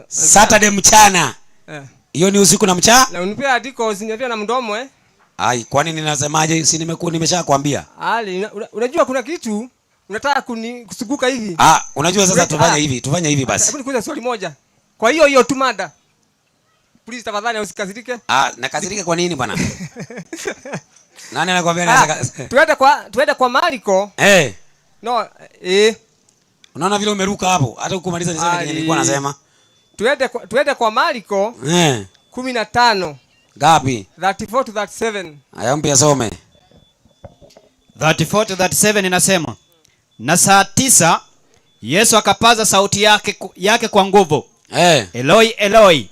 Saturday mchana. Hiyo ni usiku na mchana. Na unipea andiko usiniambia na mdomo Ai, kwani ninasemaje? Si nimeshakwambia. Unajua kuna kitu unataka kusuguka hivi. Unajua sasa tufanye hivi basi. Hebu nikuulize swali moja. Kwa hiyo tu mada. Please tafadhali usikasirike. Nakasirika kwa nini bwana? Nani anakuambia naweza? Tuende kwa Marko. No, Unaona vile umeruka hapo hata ukumaliza niseme kenye nilikuwa nasema. Tuende kwa Marko 15. Gapi? 34 to 37. Aya mpe asome. 34 to 37 inasema, na saa 9 Yesu akapaza sauti yake kwa nguvu. Eloi Eloi.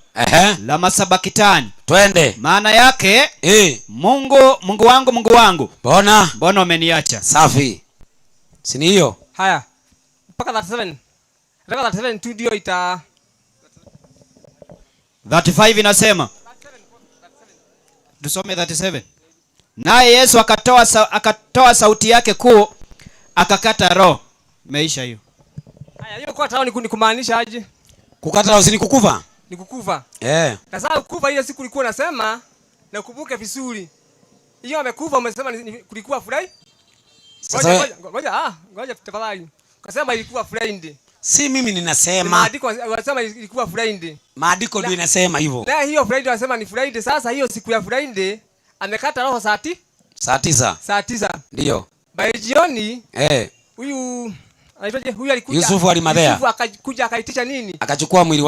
Lama sabakitani. Twende. Maana yake Mungu wangu, Mungu wangu, mbona umeniacha? Safi. Sini hiyo. Haya. Mpaka 37. Nataka 37 tu ndio 35 inasema. Tusome 37. Naye Yesu akatoa sauti yake kuu, akakata roho. Meisha hiyo. Haya, hiyo kwa tao ni kumaanisha aje? Kukata roho si kukufa? Ni kukufa. Na sasa kukufa ile siku ulikuwa unasema na kukumbuke vizuri. Hiyo amekufa umesema kulikuwa Friday? Ngoja tafadhali. Kasema ilikuwa Friday. Si mimi ninasema. Maandiko wanasema ilikuwa Friday. Maandiko ndio inasema hivyo. Na hiyo Friday wanasema ni Friday. Sasa hiyo siku ya Friday amekata roho saa 9. Saa 9. Ndio. By jioni huyu anaitwaje? Huyu alikuja Yusufu Alimathea. Yusufu akakuja akaitisha nini? Akachukua mwili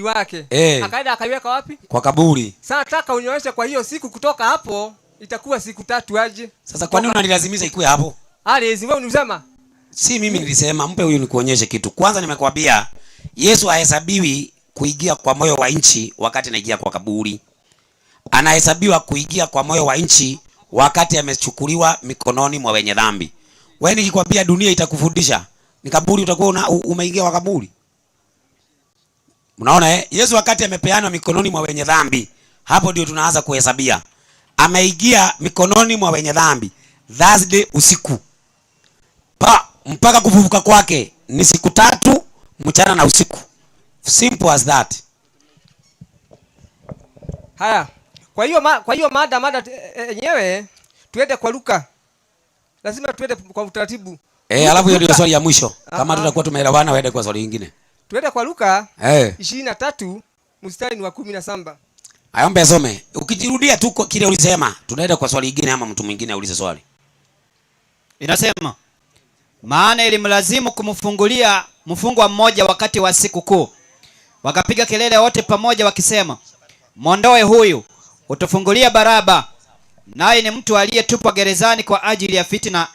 wake. Akaenda akaiweka wapi? Kwa kaburi. Sasa nataka unionyeshe kwa hiyo siku kutoka hapo itakuwa siku 3 aje. Sasa kwa nini unanilazimisha ikue hapo? Hizi wewe unasema? Si mimi nilisema, mpe huyu nikuonyeshe kitu. Kwanza nimekwambia Yesu hahesabiwi kuingia kwa moyo wa nchi wakati anaingia kwa kaburi. Anahesabiwa kuingia kwa moyo wa nchi wakati amechukuliwa mikononi mwa wenye dhambi. Wewe nikikwambia dunia itakufundisha, ni kaburi utakuwa umeingia kwa kaburi. Unaona Yesu wakati amepeanwa mikononi mwa wenye dhambi, hapo ndio tunaanza kuhesabia. Ameingia mikononi mwa wenye dhambi Thursday usiku. Mpaka kufufuka kwake ni siku 3 mchana na usiku. Simple as that. Haya. Kwa hiyo mada yenyewe tuende kwa Luka. Lazima tuende kwa utaratibu. Alafu hiyo ndio swali ya mwisho. Kama tutakuwa tumeelewana waende kwa swali lingine. Tuende kwa Luka 23 mstari wa 17. Ayombe asome. Ukijirudia tu kile ulisema, tunaenda kwa swali lingine ama mtu mwingine aulize swali. Inasema, maana ilimlazimu kumfungulia mfungwa mmoja wakati wa siku kuu. Wakapiga kelele wote pamoja wakisema, "Mondoe huyu, utufungulia Baraba." Naye ni mtu aliyetupwa gerezani kwa ajili ya fitina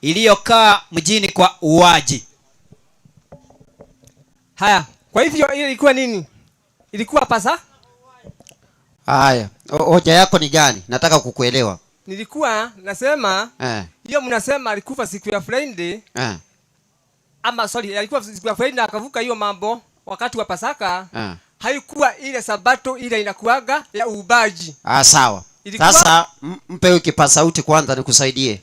iliyokaa mjini kwa uaji. Haya, kwa hivyo ile ilikuwa nini? Ilikuwa pasa? Haya, hoja yako ni gani? Nataka kukuelewa. Nilikuwa nasema hiyo mnasema alikufa siku ya Friday. Ama sorry, alikuwa siku ya Friday akavuka hiyo mambo wakati wa Pasaka. Haikuwa ile sabato ile inakuaga ya ubaji. Sawa. Sasa mpe huyu kipaza sauti kwanza nikusaidie.